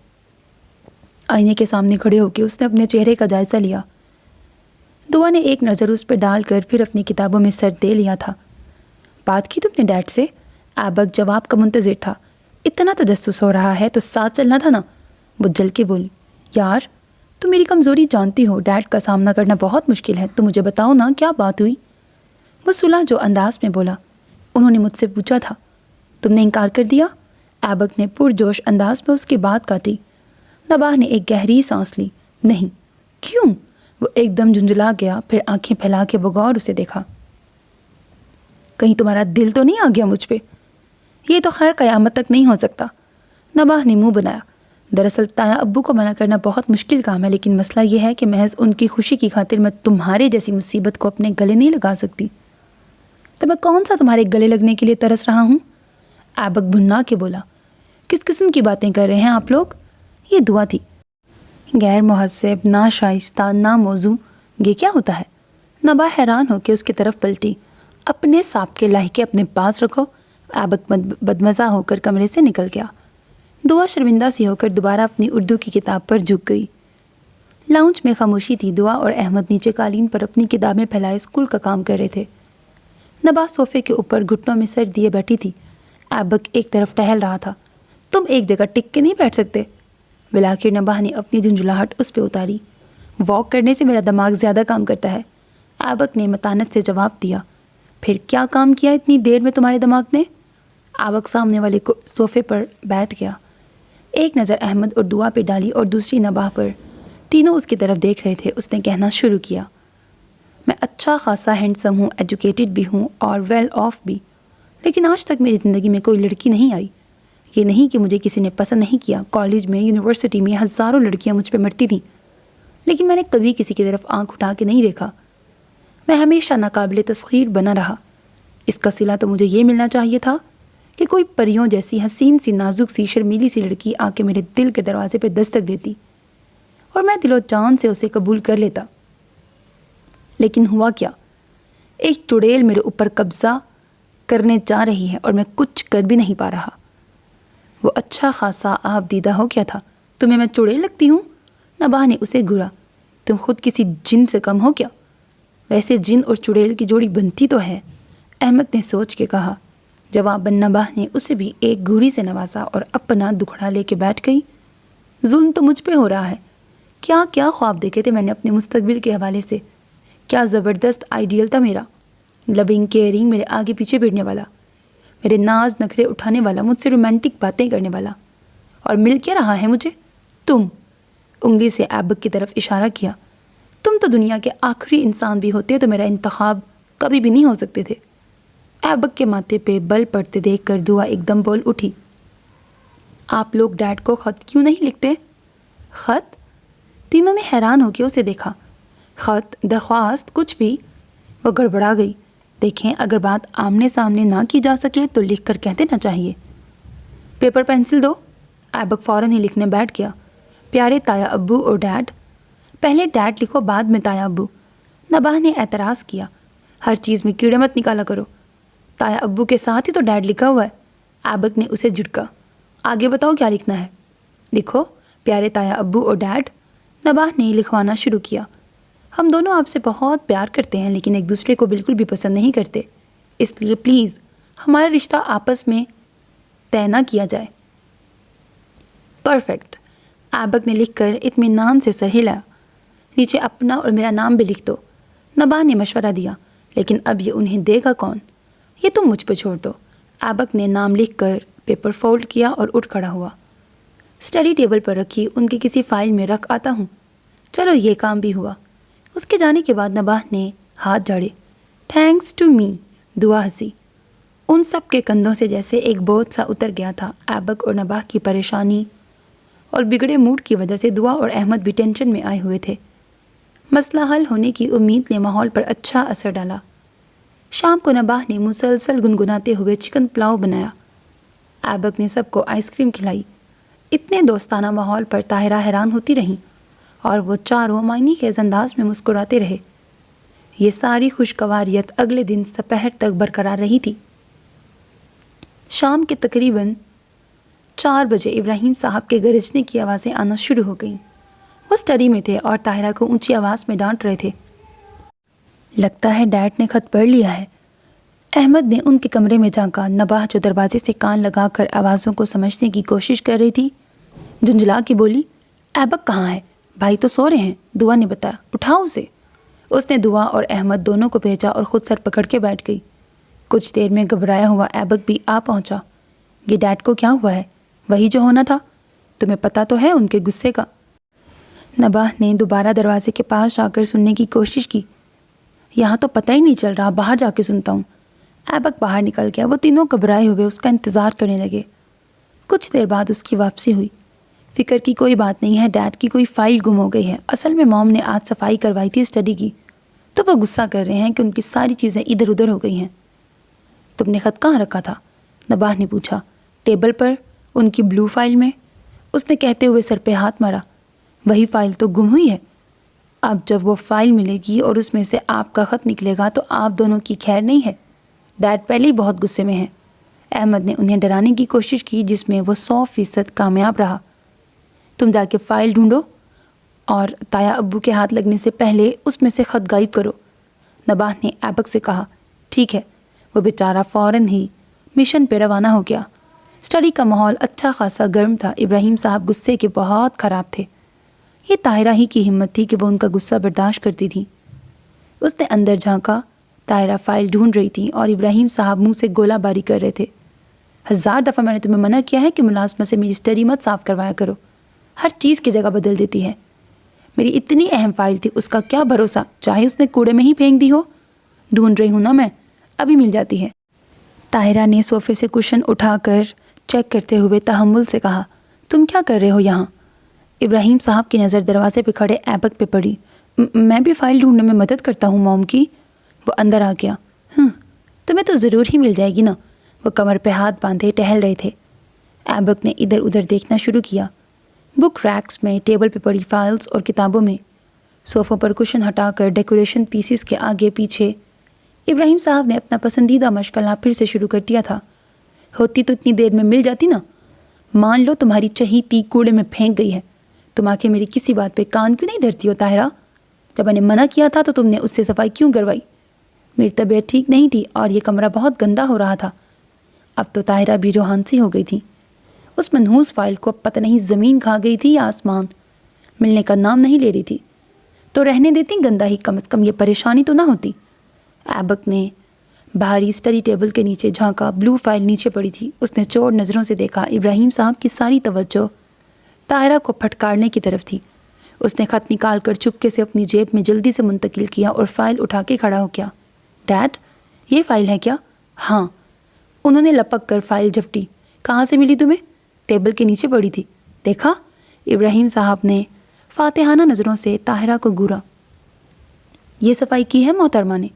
آئینے کے سامنے کھڑے ہو کے اس نے اپنے چہرے کا جائزہ لیا۔ دعا نے ایک نظر اس پہ ڈال کر پھر اپنی کتابوں میں سر دے لیا تھا۔ بات کی تم نے ڈیڈ سے؟ ایبک جواب کا منتظر تھا۔ اتنا تجسس ہو رہا ہے تو ساتھ چلنا تھا نا، وہ جل کے بولی۔ یار تم میری کمزوری جانتی ہو، ڈیڈ کا سامنا کرنا بہت مشکل ہے، تو مجھے بتاؤ نا کیا بات ہوئی؟ وہ صلح جو انداز میں بولا۔ انہوں نے مجھ سے پوچھا تھا، تم نے انکار کر دیا؟ ایبک نے پرجوش انداز میں اس کی بات کاٹی۔ نباہ نے ایک گہری سانس لی۔ نہیں۔ کیوں؟ وہ ایک دم جھنجھلا گیا، پھر آنکھیں پھیلا کے بغور اسے دیکھا۔ کہیں تمہارا دل تو نہیں آ گیا مجھ پہ؟ یہ تو خیر قیامت تک نہیں ہو سکتا۔ نباہ نے منہ بنایا۔ دراصل تایا ابو کو منع کرنا بہت مشکل کام ہے، لیکن مسئلہ یہ ہے کہ محض ان کی خوشی کی خاطر میں تمہارے جیسی مصیبت کو اپنے گلے نہیں لگا سکتی۔ تو میں کون سا تمہارے گلے لگنے کے لیے ترس رہا ہوں؟ ایبک بھننا کے بولا۔ کس قسم کی باتیں کر رہے ہیں آپ لوگ؟ یہ دعا تھی، غیر مہذب، نا شائستہ، نا موضوع۔ یہ کیا ہوتا ہے؟ نباہ حیران ہو کے اس کی طرف پلٹی۔ اپنے سانپ کے لاہکے اپنے پاس رکھو۔ ایبک بدمزہ ہو کر کمرے سے نکل گیا۔ دعا شرمندہ سی ہو کر دوبارہ اپنی اردو کی کتاب پر جھک گئی۔ لاؤنج میں خاموشی تھی۔ دعا اور احمد نیچے قالین پر اپنی کتابیں پھیلائے اسکول کا کام کر رہے تھے۔ نباہ صوفے کے اوپر گھٹنوں میں سر دیے بیٹھی تھی۔ ایبک ایک طرف ٹہل رہا تھا۔ تم ایک جگہ ٹک کے نہیں بیٹھ سکتے؟ بلاخر نباہ نے اپنی جھنجھلاہٹ اس پہ اتاری۔ واک کرنے سے میرا دماغ زیادہ کام کرتا ہے، ایبک نے متانت سے جواب دیا۔ پھر کیا کام کیا اتنی دیر میں تمہارے دماغ نے؟ ایبک سامنے والے صوفے پر بیٹھ گیا، ایک نظر احمد اور دعا پہ ڈالی اور دوسری نباہ پر۔ تینوں اس کی طرف دیکھ رہے تھے۔ اس نے کہنا شروع کیا، میں اچھا خاصا ہینڈسم ہوں، ایجوکیٹڈ بھی ہوں اور ویل آف بھی، لیکن آج تک میری زندگی میں کوئی لڑکی نہیں آئی۔ یہ نہیں کہ مجھے کسی نے پسند نہیں کیا، کالج میں، یونیورسٹی میں ہزاروں لڑکیاں مجھ پہ مرتی تھیں، لیکن میں نے کبھی کسی کی طرف آنکھ اٹھا کے نہیں دیکھا۔ میں ہمیشہ ناقابل تسخیر بنا رہا۔ اس کا صلہ تو مجھے یہ ملنا چاہیے تھا کہ کوئی پریوں جیسی حسین سی، نازک سی، شرمیلی سی لڑکی آ کے میرے دل کے دروازے پہ دستک دیتی اور میں دل و جان سے اسے قبول کر لیتا۔ لیکن ہوا کیا؟ ایک چڑیل میرے اوپر قبضہ کرنے جا رہی ہے اور میں کچھ کر بھی نہیں پا رہا۔ وہ اچھا خاصا آپ دیدہ ہو کیا تھا؟ تمہیں میں چڑیل لگتی ہوں؟ نباہ نے اسے گھورا۔ تم خود کسی جن سے کم ہو کیا؟ ویسے جن اور چڑیل کی جوڑی بنتی تو ہے، احمد نے سوچ کے کہا۔ جواباً نباہ نے اسے بھی ایک گھوری سے نوازا اور اپنا دکھڑا لے کے بیٹھ گئی۔ ظلم تو مجھ پہ ہو رہا ہے۔ کیا کیا خواب دیکھے تھے میں نے اپنے مستقبل کے حوالے سے، کیا زبردست آئیڈیل تھا میرا، لونگ کیئرنگ، میرے آگے پیچھے پھرنے والا، میرے ناز نخرے اٹھانے والا، مجھ سے رومانٹک باتیں کرنے والا، اور مل کیا رہا ہے مجھے؟ تم، انگلی سے ایبک کی طرف اشارہ کیا۔ تم تو دنیا کے آخری انسان بھی ہوتے تو میرا انتخاب کبھی بھی نہیں ہو سکتے تھے۔ ایبک کے ماتھے پہ بل پڑتے دیکھ کر دعا ایک دم بول اٹھی۔ آپ لوگ ڈیڈ کو خط کیوں نہیں لکھتے؟ خط؟ تینوں نے حیران ہو کے اسے دیکھا۔ خط، درخواست، کچھ بھی؟ وہ گڑبڑا گئی۔ دیکھیں، اگر بات آمنے سامنے نہ کی جا سکے تو لکھ کر کہہ دینا چاہیے۔ پیپر پینسل دو۔ ایبک فوراً ہی لکھنے بیٹھ گیا۔ پیارے تایا ابو اور ڈیڈ۔ پہلے ڈیڈ لکھو، بعد میں تایا ابو۔ نباہ نے اعتراض کیا۔ ہر چیز میں کیڑے مت نکالا کرو، تایا ابو کے ساتھ ہی تو ڈیڈ لکھا ہوا ہے۔ ایبک نے اسے جھٹکا۔ آگے بتاؤ کیا لکھنا ہے؟ لکھو، پیارے تایا ابو اور ڈیڈ۔ نباہ نے لکھوانا شروع کیا۔ ہم دونوں آپ سے بہت پیار کرتے ہیں، لیکن ایک دوسرے کو بالکل بھی پسند نہیں کرتے، اس لیے پلیز ہمارا رشتہ آپس میں طے نہ کیا جائے۔ پرفیکٹ، ایبک نے لکھ کر اطمینان سے سر ہلایا۔ نیچے اپنا اور میرا نام بھی لکھ دو۔ نباہ نے مشورہ دیا، لیکن اب یہ انہیں دے گا کون؟ یہ تم مجھ پہ چھوڑ دو۔ ایبک نے نام لکھ کر پیپر فولڈ کیا اور اٹھ کھڑا ہوا۔ اسٹڈی ٹیبل پر رکھی ان کی کسی فائل میں رکھ آتا ہوں۔ چلو یہ کام بھی ہوا۔ اس کے جانے کے بعد نباہ نے ہاتھ جھاڑے۔ تھینکس ٹو می، دعا ہنسی۔ ان سب کے کندھوں سے جیسے ایک بوجھ سا اتر گیا تھا۔ ایبک اور نباہ کی پریشانی اور بگڑے موڈ کی وجہ سے دعا اور احمد بھی ٹینشن میں آئے ہوئے تھے۔ مسئلہ حل ہونے کی امید نے ماحول پر اچھا اثر ڈالا۔ شام کو نباہ نے مسلسل گنگناتے ہوئے چکن پلاؤ بنایا۔ ایبک نے سب کو آئس کریم کھلائی۔ اتنے دوستانہ ماحول پر طاہرہ حیران ہوتی رہیں اور وہ چاروں معنی خیز انداز میں مسکراتے رہے۔ یہ ساری خوشگواریت اگلے دن سپہر تک برقرار رہی تھی۔ شام کے تقریباً 4 بجے ابراہیم صاحب کے گرجنے کی آوازیں آنا شروع ہو گئیں۔ وہ اسٹڈی میں تھے اور طاہرہ کو اونچی آواز میں ڈانٹ رہے تھے۔ لگتا ہے ڈیڈ نے خط پڑھ لیا ہے۔ احمد نے ان کے کمرے میں جھانکا۔ نباہ جو دروازے سے کان لگا کر آوازوں کو سمجھنے کی کوشش کر رہی تھی، جھنجھلا کے بولی، ایبک کہاں ہے؟ بھائی تو سو رہے ہیں، دعا نے بتایا، اٹھاؤ اسے۔ اس نے دعا اور احمد دونوں کو بھیجا اور خود سر پکڑ کے بیٹھ گئی۔ کچھ دیر میں گھبرایا ہوا ایبک بھی آ پہنچا۔ یہ ڈیڈ کو کیا ہوا ہے؟ وہی جو ہونا تھا، تمہیں پتہ تو ہے ان کے غصے کا۔ نباہ نے دوبارہ دروازے کے پاس جا کر سننے کی کوشش کی۔ یہاں تو پتہ ہی نہیں چل رہا، باہر جا کے سنتا ہوں۔ ایبک باہر نکل گیا۔ وہ تینوں گھبرائے ہوئے اس کا انتظار کرنے لگے۔ کچھ دیر بعد اس کی واپسی ہوئی۔ فکر کی کوئی بات نہیں ہے، ڈیڈ کی کوئی فائل گم ہو گئی ہے۔ اصل میں موم نے آج صفائی کروائی تھی اسٹڈی کی، تو وہ غصہ کر رہے ہیں کہ ان کی ساری چیزیں ادھر ادھر ہو گئی ہیں۔ تم نے خط کہاں رکھا تھا؟ نباہ نے پوچھا۔ ٹیبل پر، ان کی بلو فائل میں، اس نے کہتے ہوئے سر پہ ہاتھ مارا۔ وہی فائل تو گم ہوئی ہے۔ اب جب وہ فائل ملے گی اور اس میں سے آپ کا خط نکلے گا تو آپ دونوں کی خیر نہیں ہے۔ ڈیڈ پہلے ہی بہت غصے میں ہیں۔ احمد نے انہیں ڈرانے کی کوشش کی، جس میں وہ 100% کامیاب رہا۔ تم جا کے فائل ڈھونڈو اور تایا ابو کے ہاتھ لگنے سے پہلے اس میں سے خط غائب کرو، نباہ نے ایبک سے کہا۔ ٹھیک ہے۔ وہ بیچارہ فوراً ہی مشن پہ روانہ ہو گیا۔ اسٹڈی کا ماحول اچھا خاصا گرم تھا۔ ابراہیم صاحب غصے کے بہت خراب تھے۔ یہ طاہرہ ہی کی ہمت تھی کہ وہ ان کا غصہ برداشت کرتی تھی۔ اس نے اندر جھانکا۔ طاہرہ فائل ڈھونڈ رہی تھی اور ابراہیم صاحب منہ سے گولہ باری کر رہے تھے۔ 1000 دفعہ میں نے تمہیں منع کیا ہے کہ ملازمہ سے میری اسٹڈی مت صاف کروایا کرو، ہر چیز کی جگہ بدل دیتی ہے۔ میری اتنی اہم فائل تھی، اس کا کیا بھروسہ، چاہے اس نے کوڑے میں ہی پھینک دی ہو۔ ڈھونڈ رہی ہوں نا میں، ابھی مل جاتی ہے۔ طاہرہ نے صوفے سے کشن اٹھا کر چیک کرتے ہوئے تحمل سے کہا، تم کیا کر رہے ہو یہاں؟ ابراہیم صاحب کی نظر دروازے پہ کھڑے ایبک پہ پڑی۔ میں بھی فائل ڈھونڈنے میں مدد کرتا ہوں موم کی۔ وہ اندر آ گیا۔ تمہیں تو ضرور ہی مل جائے گی نا۔ وہ کمر پہ ہاتھ باندھے ٹہل رہے تھے۔ ایبک نے ادھر ادھر دیکھنا شروع کیا، بک ریکس میں، ٹیبل پہ پڑی فائلز اور کتابوں میں، صوفوں پر کشن ہٹا کر ڈیکوریشن پیسز کے آگے پیچھے۔ ابراہیم صاحب نے اپنا پسندیدہ مشغلہ پھر سے شروع کر دیا تھا۔ ہوتی تو اتنی دیر میں مل جاتی نا۔ مان لو تمہاری چہیتی کوڑے میں پھینک گئی ہے، تم آ کے میری کسی بات پہ کان کیوں نہیں دھرتی ہو طاہرہ؟ جب میں نے منع کیا تھا تو تم نے اس سے صفائی کیوں کروائی؟ میری طبیعت ٹھیک نہیں تھی اور یہ کمرہ بہت گندا ہو رہا تھا۔ اب تو طاہرہ بھی روحان سی ہو گئی تھی۔ اس منحوس فائل کو اب پتہ نہیں زمین کھا گئی تھی یا آسمان، ملنے کا نام نہیں لے رہی تھی۔ تو رہنے دیتی گندا ہی، کم از کم یہ پریشانی تو نہ ہوتی۔ ایبک نے بھاری اسٹڈی ٹیبل کے نیچے جھانکا۔ بلو فائل نیچے پڑی تھی۔ اس نے چور نظروں سے دیکھا۔ ابراہیم صاحب کی ساری توجہ طاہرہ کو پھٹکارنے کی طرف تھی۔ اس نے خط نکال کر چپکے سے اپنی جیب میں جلدی سے منتقل کیا اور فائل اٹھا کے کھڑا ہو گیا۔ ڈیڈ، یہ فائل ہے کیا؟ ہاں۔ انہوں نے لپک کر فائل جھپٹی۔ کہاں سے ملی تمہیں؟ ٹیبل کے نیچے پڑی تھی۔ دیکھا؟ ابراہیم صاحب نے فاتحانہ نظروں سے طاہرہ کو گھورا۔ یہ صفائی کی ہے محترمہ نے؟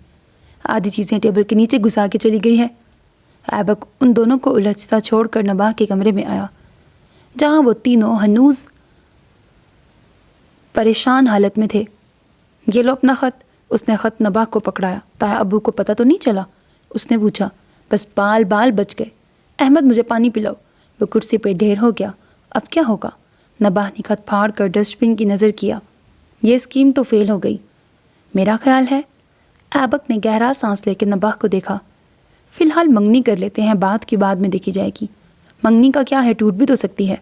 آدھی چیزیں ٹیبل کے نیچے گھسا کے چلی گئی ہے۔ ایبک ان دونوں کو الجھتا چھوڑ کر نباہ کے کمرے میں آیا، جہاں وہ تینوں ہنوز پریشان حالت میں تھے۔ یہ لو اپنا خط۔ اس نے خط نباہ کو پکڑایا۔ تایا ابو کو پتہ تو نہیں چلا؟ اس نے پوچھا۔ بس بال بچ گئے۔ احمد مجھے پانی پلاؤ۔ وہ کرسی پہ ڈھیر ہو گیا۔ اب کیا ہوگا؟ نباہ نے خط پھاڑ کر ڈسٹ بن کی نظر کیا۔ یہ اسکیم تو فیل ہو گئی، میرا خیال ہے۔ ایبک نے گہرا سانس لے کے نباہ کو دیکھا۔ فی الحال منگنی کر لیتے ہیں، بات کی بعد میں دیکھی جائے گی۔ منگنی کا کیا ہے، ٹوٹ بھی تو سکتی ہے۔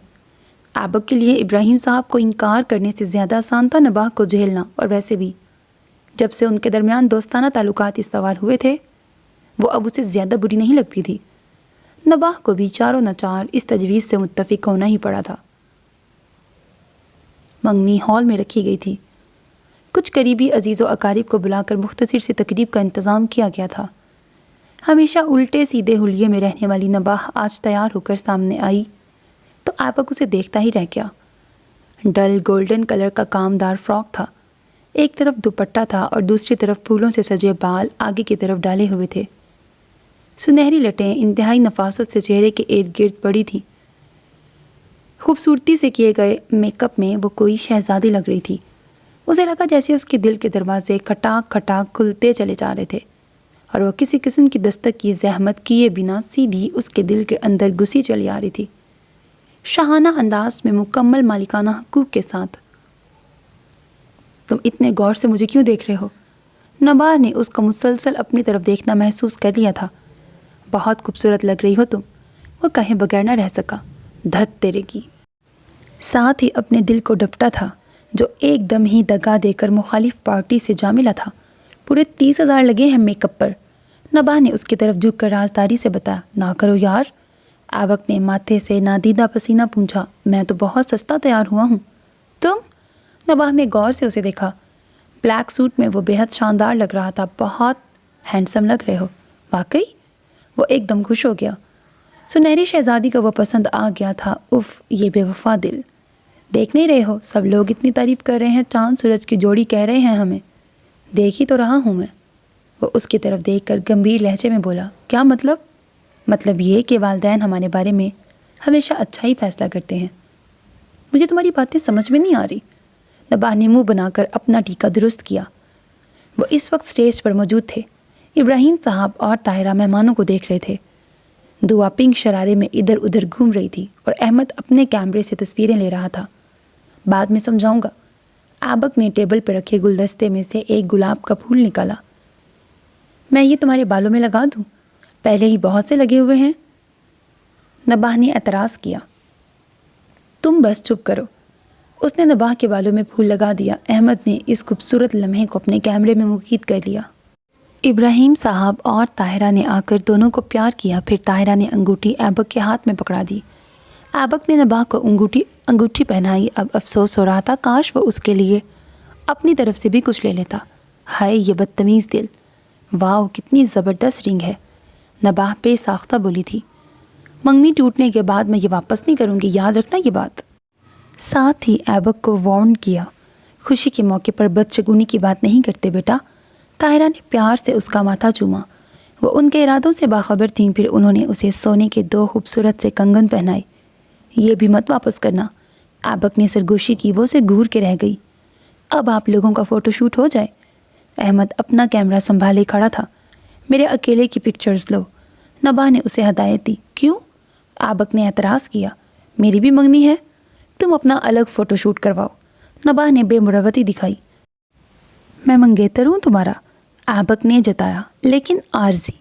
ایبک کے لیے ابراہیم صاحب کو انکار کرنے سے زیادہ آسان تھا نباہ کو جھیلنا، اور ویسے بھی جب سے ان کے درمیان دوستانہ تعلقات استوار ہوئے تھے وہ اب اسے زیادہ بری نہیں لگتی تھی۔ نباہ کو بھی چاروں ناچار اس تجویز سے متفق ہونا ہی پڑا تھا۔ منگنی ہال میں رکھی گئی تھی۔ کچھ قریبی عزیز و اقارب کو بلا کر مختصر سی تقریب کا انتظام کیا گیا تھا۔ ہمیشہ الٹے سیدھے حلیے میں رہنے والی نباہ آج تیار ہو کر سامنے آئی تو ایبک اسے دیکھتا ہی رہ گیا۔ ڈل گولڈن کلر کا کامدار فراک تھا، ایک طرف دوپٹہ تھا اور دوسری طرف پھولوں سے سجے بال آگے کی طرف ڈالے ہوئے تھے۔ سنہری لٹیں انتہائی نفاست سے چہرے کے ارد گرد پڑی تھیں۔ خوبصورتی سے کیے گئے میک اپ میں وہ کوئی شہزادی لگ رہی تھی۔ اسے لگا جیسے اس کے دل کے دروازے کھٹاک کھٹاک کھلتے چلے جا رہے تھے اور وہ کسی قسم کی دستک کی زحمت کیے بنا سیدھی اس کے دل کے اندر گھسی چلی آ رہی تھی، شاہانہ انداز میں مکمل مالکانہ حقوق کے ساتھ۔ تم اتنے غور سے مجھے کیوں دیکھ رہے ہو؟ نباہ نے اس کا مسلسل اپنی طرف دیکھنا محسوس کر لیا تھا۔ بہت خوبصورت لگ رہی ہو تم، وہ کہیں بغیر نہ رہ سکا۔ دھت تیرے کی۔ ساتھ ہی اپنے دل کو ڈپٹا تھا جو ایک دم ہی دگا دے کر مخالف پارٹی سے جا ملا تھا۔ پورے 30,000 لگے ہیں میک اپ پر۔ نباہ نے اس کی طرف جھک کر رازداری سے بتایا۔ نہ کرو یار، ایبک نے ماتھے سے نادیدہ پسینہ پونچھا۔ میں تو بہت سستا تیار ہوا ہوں۔ تم؟ نباہ نے غور سے اسے دیکھا۔ بلیک سوٹ میں وہ بے حد شاندار لگ رہا تھا۔ بہت ہینڈسم لگ رہے ہو۔ واقعی؟ وہ ایک دم خوش ہو گیا۔ سنہری شہزادی کا وہ پسند آ گیا تھا۔ اف، یہ بے وفا دل۔ دیکھ نہیں رہے ہو سب لوگ اتنی تعریف کر رہے ہیں، چاند سورج کی جوڑی کہہ رہے ہیں ہمیں۔ دیکھ ہی تو رہا ہوں میں۔ وہ اس کی طرف دیکھ کر گمبھیر لہجے میں بولا۔ کیا مطلب؟ مطلب یہ کہ والدین ہمارے بارے میں ہمیشہ اچھا ہی فیصلہ کرتے ہیں۔ مجھے تمہاری باتیں سمجھ میں نہیں آ رہی۔ نباہ نے منہ بنا کر اپنا ٹیکہ درست کیا۔ وہ اس وقت سٹیج پر موجود تھے۔ ابراہیم صاحب اور طاہرہ مہمانوں کو دیکھ رہے تھے۔ دعا پنک شرارے میں ادھر ادھر گھوم رہی تھی اور احمد اپنے کیمرے سے تصویریں لے رہا تھا۔ بعد میں سمجھاؤں گا۔ ایبک نے ٹیبل پہ رکھے گلدستے میں سے ایک گلاب کا پھول نکالا۔ میں یہ تمہارے بالوں میں لگا دوں؟ پہلے ہی بہت سے لگے ہوئے ہیں۔ نباہ نے اعتراض کیا۔ تم بس چپ کرو۔ اس نے نباہ کے بالوں میں پھول لگا دیا۔ احمد نے اس خوبصورت لمحے کو اپنے کیمرے میں قید کر لیا۔ ابراہیم صاحب اور طاہرہ نے آ کر دونوں کو پیار کیا۔ پھر طاہرہ نے انگوٹھی ایبک کے ہاتھ میں پکڑا دی۔ ایبک نے نباہ کو انگوٹھی پہنائی۔ اب افسوس ہو رہا تھا کاش وہ اس کے لیے اپنی طرف سے بھی کچھ لے لیتا۔ ہائے یہ بدتمیز دل، واو کتنی زبردست رنگ ہے، نباہ بے ساختہ بولی تھی۔ منگنی ٹوٹنے کے بعد میں یہ واپس نہیں کروں گی، یاد رکھنا یہ بات۔ ساتھ ہی ایبک کو وارن کیا، خوشی کے موقع پر بدشگونی کی بات نہیں کرتے بیٹا۔ طاہرہ نے پیار سے اس کا ماتھا چوما۔ وہ ان کے ارادوں سے باخبر تھیں۔ پھر انہوں نے اسے سونے کے 2 خوبصورت سے کنگن پہنائے۔ یہ بھی مت واپس کرنا۔ ایبک نے سرگوشی کی، وہ اسے گھور کے رہ گئی۔ اب آپ لوگوں کا فوٹو شوٹ ہو جائے۔ احمد اپنا کیمرہ سنبھالے کھڑا تھا۔ میرے اکیلے کی پکچرز لو۔ نباہ نے اسے ہدایت دی۔ کیوں؟ ایبک نے اعتراض کیا۔ میری بھی منگنی ہے، تم اپنا الگ فوٹو شوٹ کرواؤ۔ نباہ نے بے مروتی دکھائی۔ میں منگیتر ہوں تمہارا؟ ایبک نے جتایا، لیکن عارضی۔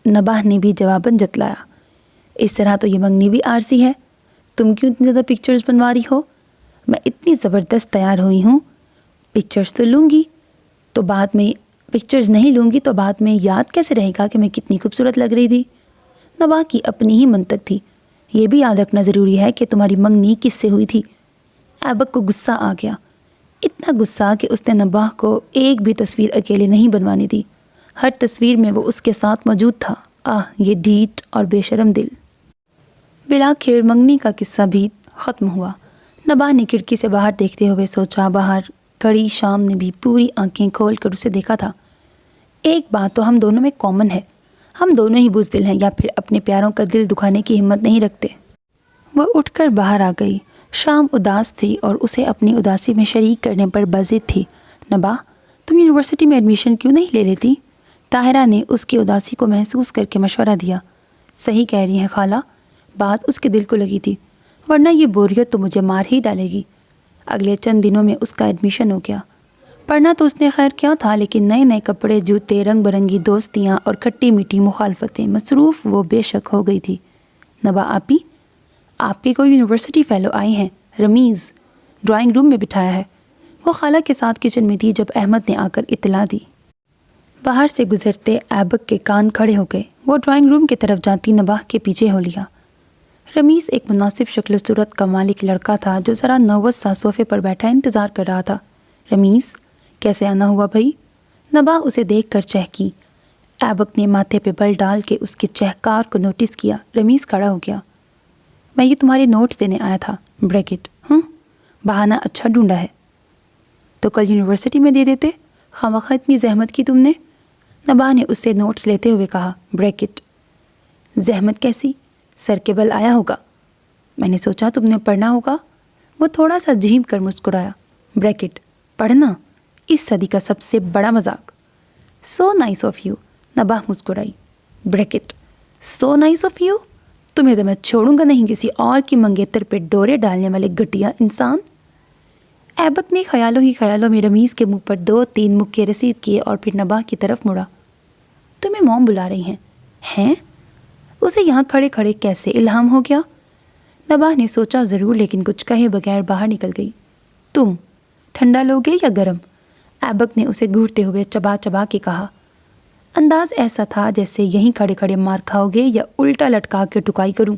نباہ نے بھی جواباً جتلایا۔ اس طرح تو یہ منگنی بھی عارضی ہے۔ تم کیوں اتنی زیادہ پکچرز بنوا رہی ہو؟ میں اتنی زبردست تیار ہوئی ہوں، پکچرز تو لوں گی، تو بعد میں پکچرز نہیں لوں گی تو بعد میں یاد کیسے رہے گا کہ میں کتنی خوبصورت لگ رہی تھی؟ نباہ کی اپنی ہی منطق تھی۔ یہ بھی یاد رکھنا ضروری ہے کہ تمہاری منگنی کس سے ہوئی تھی۔ ایبک کو غصہ آ گیا، اتنا غصہ کہ اس نے نباہ کو ایک بھی تصویر اکیلے نہیں بنوانی دی۔ ہر تصویر میں وہ اس کے ساتھ موجود تھا۔ یہ ڈھیٹ اور بے شرم دل۔ بلاخر منگنی کا قصہ بھی ختم ہوا۔ نباہ نے کھڑکی سے باہر دیکھتے ہوئے سوچا، باہر کھڑی شام نے بھی پوری آنکھیں کھول کر اسے دیکھا تھا۔ ایک بات تو ہم دونوں میں کامن ہے، ہم دونوں ہی بزدل ہیں یا پھر اپنے پیاروں کا دل دکھانے کی ہمت نہیں رکھتے۔ وہ اٹھ کر باہر آ گئی۔ شام اداس تھی اور اسے اپنی اداسی میں شریک کرنے پر بضد تھی۔ نباہ، تم یونیورسٹی میں ایڈمیشن کیوں نہیں لے لیتی؟ طاہرہ نے اس کی اداسی کو محسوس کر کے مشورہ دیا۔ صحیح کہہ رہی ہیں خالہ، بات اس کے دل کو لگی تھی، ورنہ یہ بوریت تو مجھے مار ہی ڈالے گی۔ اگلے چند دنوں میں اس کا ایڈمیشن ہو گیا۔ پڑھنا تو اس نے خیر کیا تھا، لیکن نئے نئے کپڑے، جوتے، رنگ برنگی دوستیاں اور کھٹی میٹھی مخالفتیں مصروف وہ بے شک ہو گئی تھی۔ نباہ آپی، آپ کے کوئی یونیورسٹی فیلو آئے ہیں، رمیز ڈرائنگ روم میں بٹھایا ہے۔ وہ خالہ کے ساتھ کچن میں تھی جب احمد نے آ کر اطلاع دی۔ باہر سے گزرتے ایبک کے کان کھڑے ہو گئے۔ وہ ڈرائنگ روم کی طرف جاتی نباہ کے پیچھے ہو لیا۔ رمیز ایک مناسب شکل و صورت کا مالک لڑکا تھا جو ذرا نروس سا صوفے پر بیٹھا انتظار کر رہا تھا۔ رمیز کیسے آنا ہوا بھائی؟ نباہ اسے دیکھ کر چہکی۔ ایبک نے ماتھے پہ بل ڈال کے اس کے چہکار کو نوٹس کیا۔ رمیز کھڑا ہو گیا۔ میں یہ تمہارے نوٹس دینے آیا تھا، بریکٹ۔ بہانہ اچھا ڈھونڈا ہے، تو کل یونیورسٹی میں دے دیتے، خواہ اتنی زحمت کی تم نے۔ نباہ نے اس سے نوٹس لیتے ہوئے کہا، بریکٹ۔ زحمت کیسی؟ سر کے بل آیا ہوگا، میں نے سوچا تم نے پڑھنا ہوگا۔ وہ تھوڑا سا جھیم کر مسکرایا۔ بریکٹ، پڑھنا اس صدی کا سب سے بڑا مذاق۔ So nice of you, Nabah مسکرائی۔ Bracket, so nice of you, تمہیں تو میں چھوڑوں گا نہیں، کسی اور کی منگیتر پہ ڈورے ڈالنے والے گھٹیا انسان۔ ایبک نے خیالوں ہی خیالوں میں رمیز کے منہ پر 2-3 مکے رسید کیے اور پھر نباہ کی طرف مڑا۔ تمہیں موم بلا رہی ہیں؟ اسے یہاں کھڑے کھڑے کیسے الہام ہو گیا؟ نباہ نے سوچا ضرور، لیکن کچھ کہے بغیر باہر نکل گئی۔ تم ٹھنڈا لوگے یا گرم؟ ایبک نے اسے گھورتے ہوئے چبا چبا کے کہا۔ انداز ایسا تھا جیسے یہیں کھڑے کھڑے مار کھاؤ گے یا الٹا لٹکا کے ٹکائی کروں۔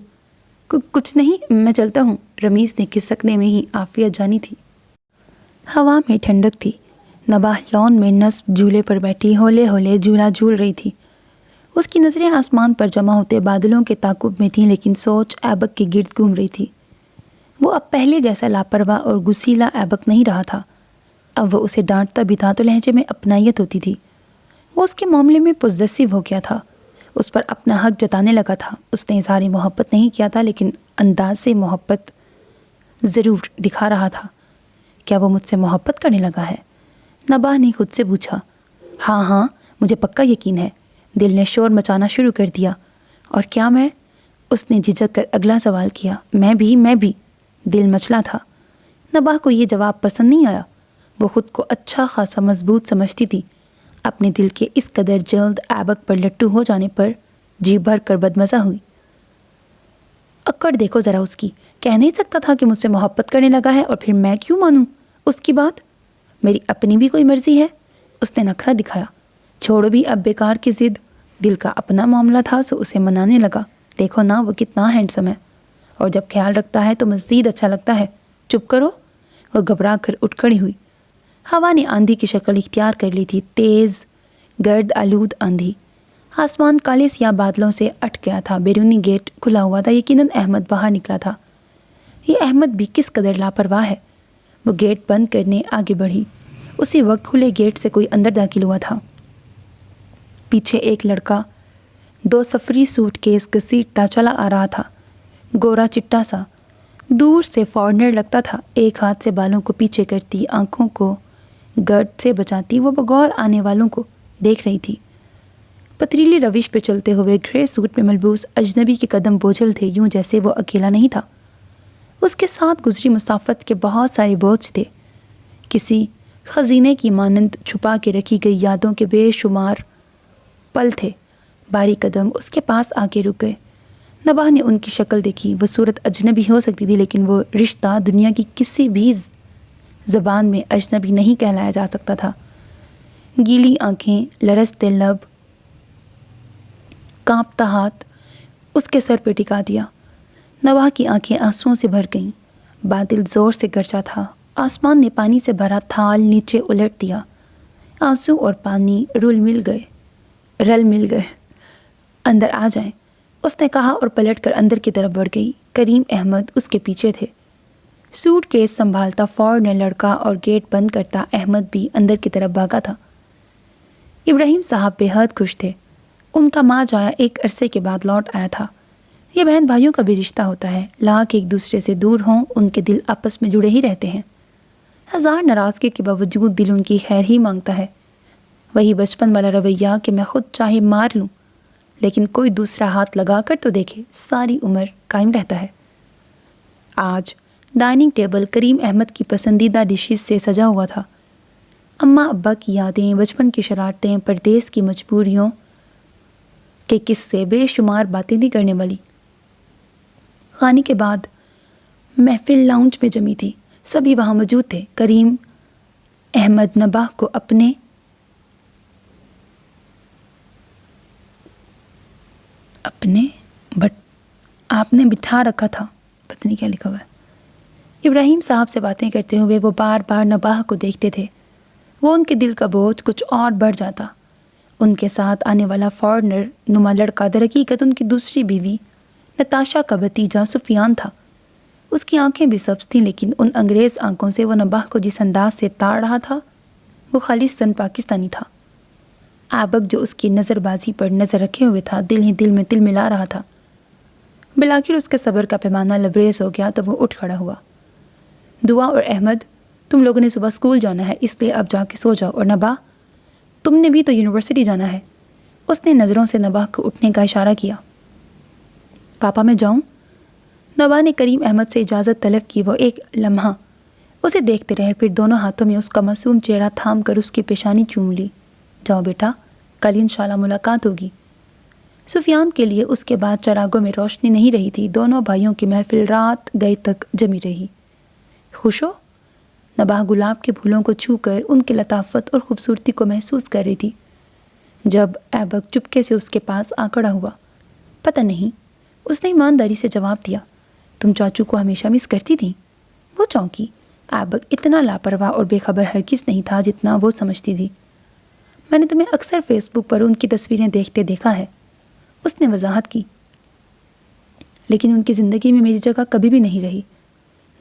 کچھ نہیں، میں چلتا ہوں، رمیز نے کھسکنے میں ہی عافیت جانی تھی۔ ہوا میں ٹھنڈک تھی۔ نباہ لون میں نصب جھولے پر بیٹھی ہولے ہولے جھولا جھول رہی تھی۔ اس کی نظریں آسمان پر جمع ہوتے بادلوں کے تعاقب میں تھیں، لیکن سوچ ایبک کے گرد گھوم رہی تھی۔ وہ اب پہلے جیسا لاپرواہ اور غسیلا ایبک نہیں رہا تھا۔ اب وہ اسے ڈانٹتا بھی تھا تو لہجے میں اپنائیت ہوتی تھی۔ وہ اس کے معاملے میں پوزیسو ہو گیا تھا، اس پر اپنا حق جتانے لگا تھا۔ اس نے اظہار محبت نہیں کیا تھا، لیکن انداز سے محبت ضرور دکھا رہا تھا۔ کیا وہ مجھ سے محبت کرنے لگا ہے؟ نباہ نے خود سے پوچھا۔ ہاں، مجھے پکا یقین ہے۔ دل نے شور مچانا شروع کر دیا۔ اور کیا میں؟ اس نے جھجک کر اگلا سوال کیا۔ میں بھی۔ دل مچلا تھا۔ نباہ کو یہ جواب پسند نہیں آیا۔ وہ خود کو اچھا خاصا مضبوط سمجھتی تھی۔ اپنے دل کے اس قدر جلد ایبک پر لٹو ہو جانے پر جی بھر کر بدمزہ ہوئی۔ اکڑ دیکھو ذرا اس کی، کہہ نہیں سکتا تھا کہ مجھ سے محبت کرنے لگا ہے، اور پھر میں کیوں مانوں اس کی بات؟ میری اپنی بھی کوئی مرضی ہے۔ اس نے نخرہ دکھایا۔ چھوڑو بھی اب بیکار کی ضد، دل کا اپنا معاملہ تھا سو اسے منانے لگا۔ دیکھو نا وہ کتنا ہینڈسم ہے، اور جب خیال رکھتا ہے تو مزید اچھا لگتا ہے۔ چپ کرو۔ وہ گھبرا کر اٹھ کھڑی ہوئی۔ ہوا نے آندھی کی شکل اختیار کر لی تھی، تیز گرد آلود آندھی۔ آسمان کالے سیاہ بادلوں سے اٹھ گیا تھا۔ بیرونی گیٹ کھلا ہوا تھا، یقیناً احمد باہر نکلا تھا۔ یہ احمد بھی کس قدر لاپرواہ ہے۔ وہ گیٹ بند کرنے آگے بڑھی۔ اسی وقت کھلے گیٹ سے کوئی اندر داخل ہوا تھا۔ پیچھے ایک لڑکا 2 سفری سوٹ کیس گھسیٹتا چلا آ رہا تھا، گورا چٹا سا، دور سے فارنر لگتا تھا۔ ایک ہاتھ سے بالوں کو پیچھے کرتی، آنکھوں کو گرد سے بچاتی، وہ بغور آنے والوں کو دیکھ رہی تھی۔ پتریلی روش پہ چلتے ہوئے گرے سوٹ میں ملبوس اجنبی کے قدم بوجھل تھے، یوں جیسے وہ اکیلا نہیں تھا۔ اس کے ساتھ گزری مسافت کے بہت سارے بوجھ تھے، کسی خزینے کی مانند چھپا کے رکھی گئی یادوں کے بے شمار پل تھے۔ باری قدم اس کے پاس آ کے رک گئے۔ نباہ نے ان کی شکل دیکھی۔ وہ صورت اجنبی ہو سکتی تھی، لیکن وہ رشتہ دنیا کی کسی بھی زبان میں اجنبی نہیں کہلایا جا سکتا تھا۔ گیلی آنکھیں، لرزتے لب، کانپتا ہاتھ اس کے سر پہ ٹکا دیا۔ نباہ کی آنکھیں آنسوؤں سے بھر گئیں۔ بادل زور سے گرجا تھا۔ آسمان نے پانی سے بھرا تھال نیچے الٹ دیا۔ آنسو اور پانی رل مل گئے۔ اندر آ جائیں، اس نے کہا اور پلٹ کر اندر کی طرف بڑھ گئی۔ کریم احمد اس کے پیچھے تھے۔ سوٹ کیس سنبھالتا فورن لڑکا اور گیٹ بند کرتا احمد بھی اندر کی طرف بھاگا تھا۔ ابراہیم صاحب بے حد خوش تھے۔ ان کا ماں جایا ایک عرصے کے بعد لوٹ آیا تھا۔ یہ بہن بھائیوں کا بھی رشتہ ہوتا ہے، لاکھ ایک دوسرے سے دور ہوں، ان کے دل آپس میں جڑے ہی رہتے ہیں۔ ہزار ناراضگی کے باوجود دل ان کی خیر ہی مانگتا ہے۔ وہی بچپن والا رویہ کہ میں خود چاہے مار لوں لیکن کوئی دوسرا ہاتھ لگا کر تو دیکھے، ساری عمر قائم رہتا ہے۔ آج ڈائننگ ٹیبل کریم احمد کی پسندیدہ ڈشز سے سجا ہوا تھا۔ اماں ابا کی یادیں، بچپن کی شرارتیں، پردیس کی مجبوریوں کے قصے، بے شمار باتیں نہیں کرنے والی۔ کھانے کے بعد محفل لاؤنج میں جمی تھی، سبھی وہاں موجود تھے۔ کریم احمد نباہ کو اپنے بٹ آپ نے بٹھا رکھا تھا، پتہ نہیں کیا لکھا ہوا ہے۔ ابراہیم صاحب سے باتیں کرتے ہوئے وہ بار بار نباہ کو دیکھتے تھے۔ وہ ان کے دل کا بوجھ کچھ اور بڑھ جاتا۔ ان کے ساتھ آنے والا فارنر نما لڑکا در حقیقت ان کی دوسری بیوی نتاشا کا بھتیجا سفیان تھا۔ اس کی آنکھیں بھی سبز تھیں، لیکن ان انگریز آنکھوں سے وہ نباہ کو جس انداز سے تاڑ رہا تھا وہ خالصاً پاکستانی تھا۔ ایبک جو اس کی نظر بازی پر نظر رکھے ہوئے تھا دل ہی دل میں تل ملا رہا تھا۔ بالآخر اس کے صبر کا پیمانہ لبریز ہو گیا تو وہ اٹھ کھڑا ہوا۔ دعا اور احمد، تم لوگوں نے صبح اسکول جانا ہے، اس لیے اب جا کے سو جاؤ، اور نباہ تم نے بھی تو یونیورسٹی جانا ہے۔ اس نے نظروں سے نباہ کو اٹھنے کا اشارہ کیا۔ پاپا میں جاؤں؟ نباہ نے کریم احمد سے اجازت طلب کی۔ وہ ایک لمحہ اسے دیکھتے رہے، پھر دونوں ہاتھوں میں اس کا معصوم چہرہ تھام کر اس کی پیشانی چوم لی۔ جاؤ بیٹا، کل انشاءاللہ ملاقات ہوگی۔ سفیان کے لیے اس کے بعد چراغوں میں روشنی نہیں رہی تھی۔ دونوں بھائیوں کی محفل رات گئے تک جمی رہی۔ خوش ہو؟ نباہ گلاب کے پھولوں کو چھو کر ان کی لطافت اور خوبصورتی کو محسوس کر رہی تھی جب ایبک چپکے سے اس کے پاس آ کھڑا ہوا۔ پتہ نہیں، اس نے ایمانداری سے جواب دیا۔ تم چاچو کو ہمیشہ مس کرتی تھی؟ وہ چونکی۔ ایبک اتنا لاپرواہ اور بے خبر ہرگز نہیں تھا جتنا وہ سمجھتی تھی۔ میں نے تمہیں اکثر فیس بک پر ان کی تصویریں دیکھتے دیکھا ہے، اس نے وضاحت کی، لیکن ان کی زندگی میں میری جگہ کبھی بھی نہیں رہی۔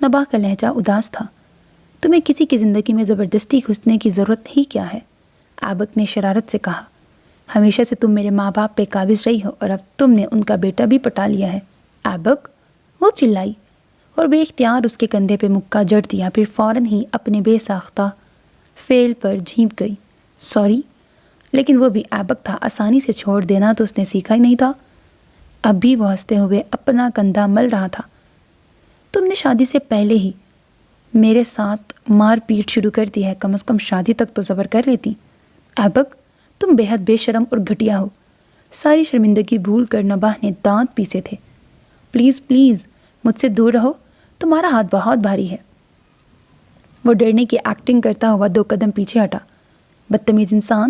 نباہ کا لہجہ اداس تھا۔ تمہیں کسی کی زندگی میں زبردستی گھسنے کی ضرورت ہی کیا ہے؟ ایبک نے شرارت سے کہا۔ ہمیشہ سے تم میرے ماں باپ پہ قابض رہی ہو اور اب تم نے ان کا بیٹا بھی پٹا لیا ہے۔ ایبک، وہ چلائی اور بے اختیار اس کے کندھے پہ مکہ جڑ دیا، پھر فوراً ہی اپنے بے ساختہ فعل پر جھینپ گئی۔ سوری، لیکن وہ بھی ایبک تھا، آسانی سے چھوڑ دینا تو اس نے سیکھا ہی نہیں تھا۔ اب بھی وہ ہنستے ہوئے اپنا کندھا مل رہا تھا۔ تم نے شادی سے پہلے ہی میرے ساتھ مار پیٹ شروع کر دی ہے، کم از کم شادی تک تو صبر کر لیتی۔ ایبک، تم بے حد بے شرم اور گھٹیا ہو۔ ساری شرمندگی بھول کر نباہ نے دانت پیسے تھے۔ پلیز پلیز مجھ سے دور رہو، تمہارا ہاتھ بہت بھاری ہے۔ وہ ڈرنے کی ایکٹنگ کرتا ہوا 2 قدم پیچھے ہٹا۔ بدتمیز انسان،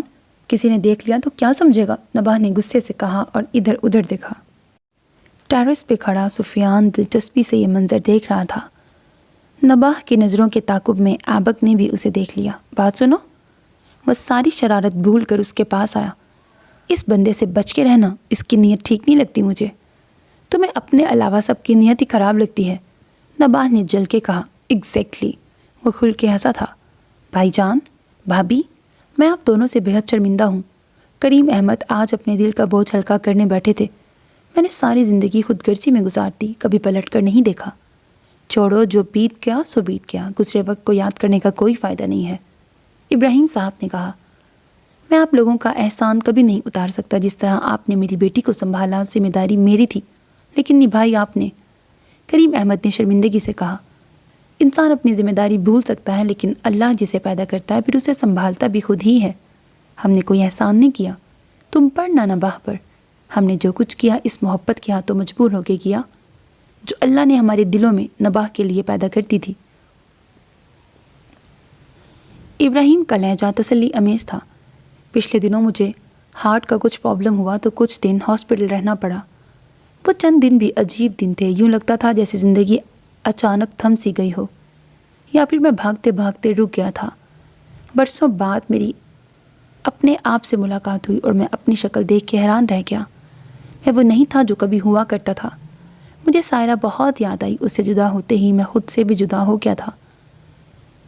کسی نے دیکھ لیا تو کیا سمجھے گا؟ نباہ نے غصے سے کہا اور ادھر ادھر دیکھا۔ ٹیرس پہ کھڑا سفیان دلچسپی سے یہ منظر دیکھ رہا تھا۔ نباہ کی نظروں کے تعاقب میں ایبک نے بھی اسے دیکھ لیا۔ بات سنو، وہ ساری شرارت بھول کر اس کے پاس آیا۔ اس بندے سے بچ کے رہنا، اس کی نیت ٹھیک نہیں لگتی مجھے۔ تمہیں اپنے علاوہ سب کی نیت ہی خراب لگتی ہے، نباہ نے جل کے کہا۔ ایگزیکٹلی، وہ کھل کے ہنسا تھا۔ بھائی جان، بھابھی، میں آپ دونوں سے بے حد شرمندہ ہوں۔ کریم احمد آج اپنے دل کا بوجھ ہلکا کرنے بیٹھے تھے۔ میں نے ساری زندگی خود غرضی میں گزار دی، کبھی پلٹ کر نہیں دیکھا۔ چھوڑو، جو بیت گیا سو بیت گیا، گزرے وقت کو یاد کرنے کا کوئی فائدہ نہیں ہے، ابراہیم صاحب نے کہا۔ میں آپ لوگوں کا احسان کبھی نہیں اتار سکتا، جس طرح آپ نے میری بیٹی کو سنبھالا، ذمہ داری میری تھی لیکن نبھائی آپ نے، کریم احمد نے شرمندگی سے کہا۔ انسان اپنی ذمہ داری بھول سکتا ہے، لیکن اللہ جسے پیدا کرتا ہے پھر اسے سنبھالتا بھی خود ہی ہے۔ ہم نے کوئی احسان نہیں کیا تم پر نہ نباہ پر۔ ہم نے جو کچھ کیا اس محبت کے ہاتھوں مجبور ہو کے کیا جو اللہ نے ہمارے دلوں میں نباہ کے لیے پیدا کرتی تھی۔ ابراہیم کا لہجہ تسلی امیز تھا۔ پچھلے دنوں مجھے ہارٹ کا کچھ پرابلم ہوا تو کچھ دن ہاسپٹل رہنا پڑا۔ وہ چند دن بھی عجیب دن تھے، یوں لگتا تھا جیسے زندگی اچانک تھم سی گئی ہو، یا پھر میں بھاگتے بھاگتے رک گیا تھا۔ برسوں بعد میری اپنے آپ سے ملاقات ہوئی اور میں اپنی شکل دیکھ کے حیران رہ گیا۔ میں وہ نہیں تھا جو کبھی ہوا کرتا تھا۔ مجھے سائرہ بہت یاد آئی، اس سے جدا ہوتے ہی میں خود سے بھی جدا ہو گیا تھا۔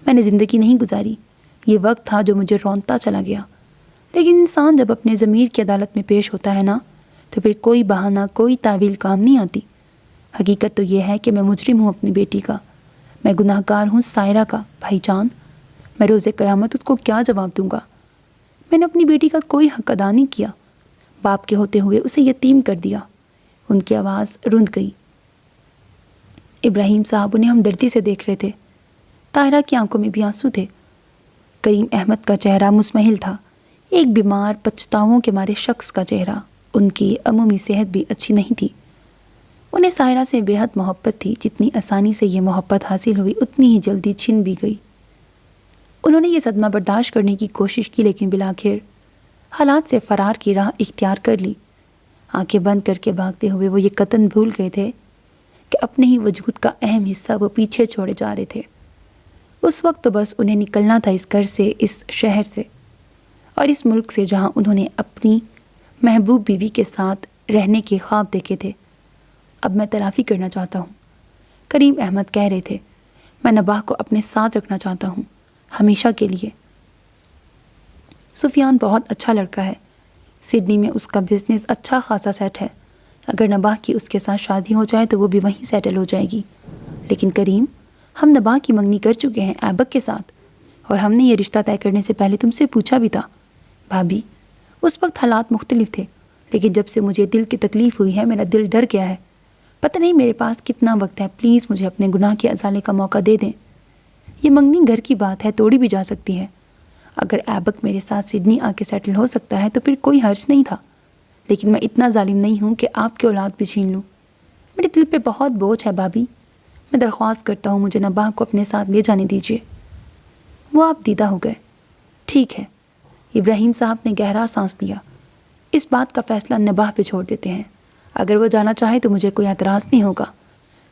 میں نے زندگی نہیں گزاری، یہ وقت تھا جو مجھے رونتا چلا گیا۔ لیکن انسان جب اپنے ضمیر کی عدالت میں پیش ہوتا ہے نا، تو پھر کوئی بہانہ، کوئی تعویل کام نہیں آتی۔ حقیقت تو یہ ہے کہ میں مجرم ہوں اپنی بیٹی کا، میں گناہ گار ہوں سائرہ کا۔ بھائی جان، میں روز قیامت اس کو کیا جواب دوں گا؟ میں نے اپنی بیٹی کا کوئی حق ادا نہیں کیا، باپ کے ہوتے ہوئے اسے یتیم کر دیا۔ ان کی آواز رند گئی۔ ابراہیم صاحب انہیں ہمدردی سے دیکھ رہے تھے۔ طاہرہ کی آنکھوں میں بھی آنسو تھے۔ کریم احمد کا چہرہ مسمحل تھا، ایک بیمار پچھتاووں کے مارے شخص کا چہرہ۔ ان کی عمومی صحت بھی اچھی نہیں تھی۔ انہیں سائرہ سے بے حد محبت تھی، جتنی آسانی سے یہ محبت حاصل ہوئی اتنی ہی جلدی چھن بھی گئی۔ انہوں نے یہ صدمہ برداشت کرنے کی کوشش کی، لیکن بالآخر حالات سے فرار کی راہ اختیار کر لی۔ آنکھیں بند کر کے بھاگتے ہوئے وہ یہ قطعاً بھول گئے تھے کہ اپنے ہی وجود کا اہم حصہ وہ پیچھے چھوڑے جا رہے تھے۔ اس وقت تو بس انہیں نکلنا تھا اس گھر سے، اس شہر سے اور اس ملک سے جہاں انہوں نے اپنی محبوب بیوی کے ساتھ رہنے کے خواب دیکھے تھے۔ اب میں تلافی کرنا چاہتا ہوں، کریم احمد کہہ رہے تھے۔ میں نباہ کو اپنے ساتھ رکھنا چاہتا ہوں، ہمیشہ کے لیے۔ سفیان بہت اچھا لڑکا ہے، سڈنی میں اس کا بزنس اچھا خاصا سیٹ ہے۔ اگر نباہ کی اس کے ساتھ شادی ہو جائے تو وہ بھی وہیں سیٹل ہو جائے گی۔ لیکن کریم، ہم نباہ کی منگنی کر چکے ہیں ایبک کے ساتھ، اور ہم نے یہ رشتہ طے کرنے سے پہلے تم سے پوچھا بھی تھا۔ بھابھی، اس وقت حالات مختلف تھے، لیکن جب سے مجھے دل کی تکلیف ہوئی ہے میرا دل ڈر گیا ہے۔ پتہ نہیں میرے پاس کتنا وقت ہے، پلیز مجھے اپنے گناہ کے ازالے کا موقع دے دیں۔ یہ منگنی گھر کی بات ہے، توڑی بھی جا سکتی ہے۔ اگر ایبک میرے ساتھ سڈنی آ کے سیٹل ہو سکتا ہے تو پھر کوئی حرج نہیں تھا، لیکن میں اتنا ظالم نہیں ہوں کہ آپ کی اولاد بھی چھین لوں۔ میرے دل پہ بہت بوجھ ہے بھابھی، میں درخواست کرتا ہوں مجھے نباہ کو اپنے ساتھ لے جانے دیجیے۔ وہ آپ دیدہ ہو گئے۔ ٹھیک ہے، ابراہیم صاحب نے گہرا سانس لیا۔ اس بات کا فیصلہ نباہ پہ چھوڑ دیتے ہیں، اگر وہ جانا چاہے تو مجھے کوئی اعتراض نہیں ہوگا۔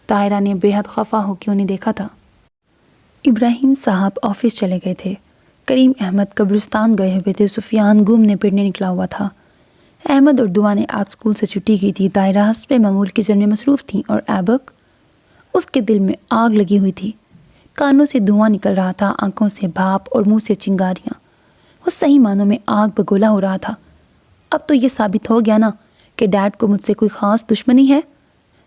طاہرہ نے بے حد خفا ہو کے انہیں دیکھا تھا۔ ابراہیم صاحب آفس چلے گئے تھے، کریم احمد قبرستان گئے ہوئے تھے، سفیان گھومنے پھرنے نکلا ہوا تھا۔ احمد اور دعا نے آج اسکول سے چھٹی کی تھی۔ طاہرہ حسب معمول کچن میں مصروف تھیں اور ایبک، اس کے دل میں آگ لگی ہوئی تھی۔ کانوں سے دھواں نکل رہا تھا، آنکھوں سے بھاپ اور منہ سے چنگاریاں۔ وہ صحیح معنوں میں آگ بگولا ہو رہا تھا۔ اب تو یہ ثابت ہو گیا نا کہ ڈیڈ کو مجھ سے کوئی خاص دشمنی ہے۔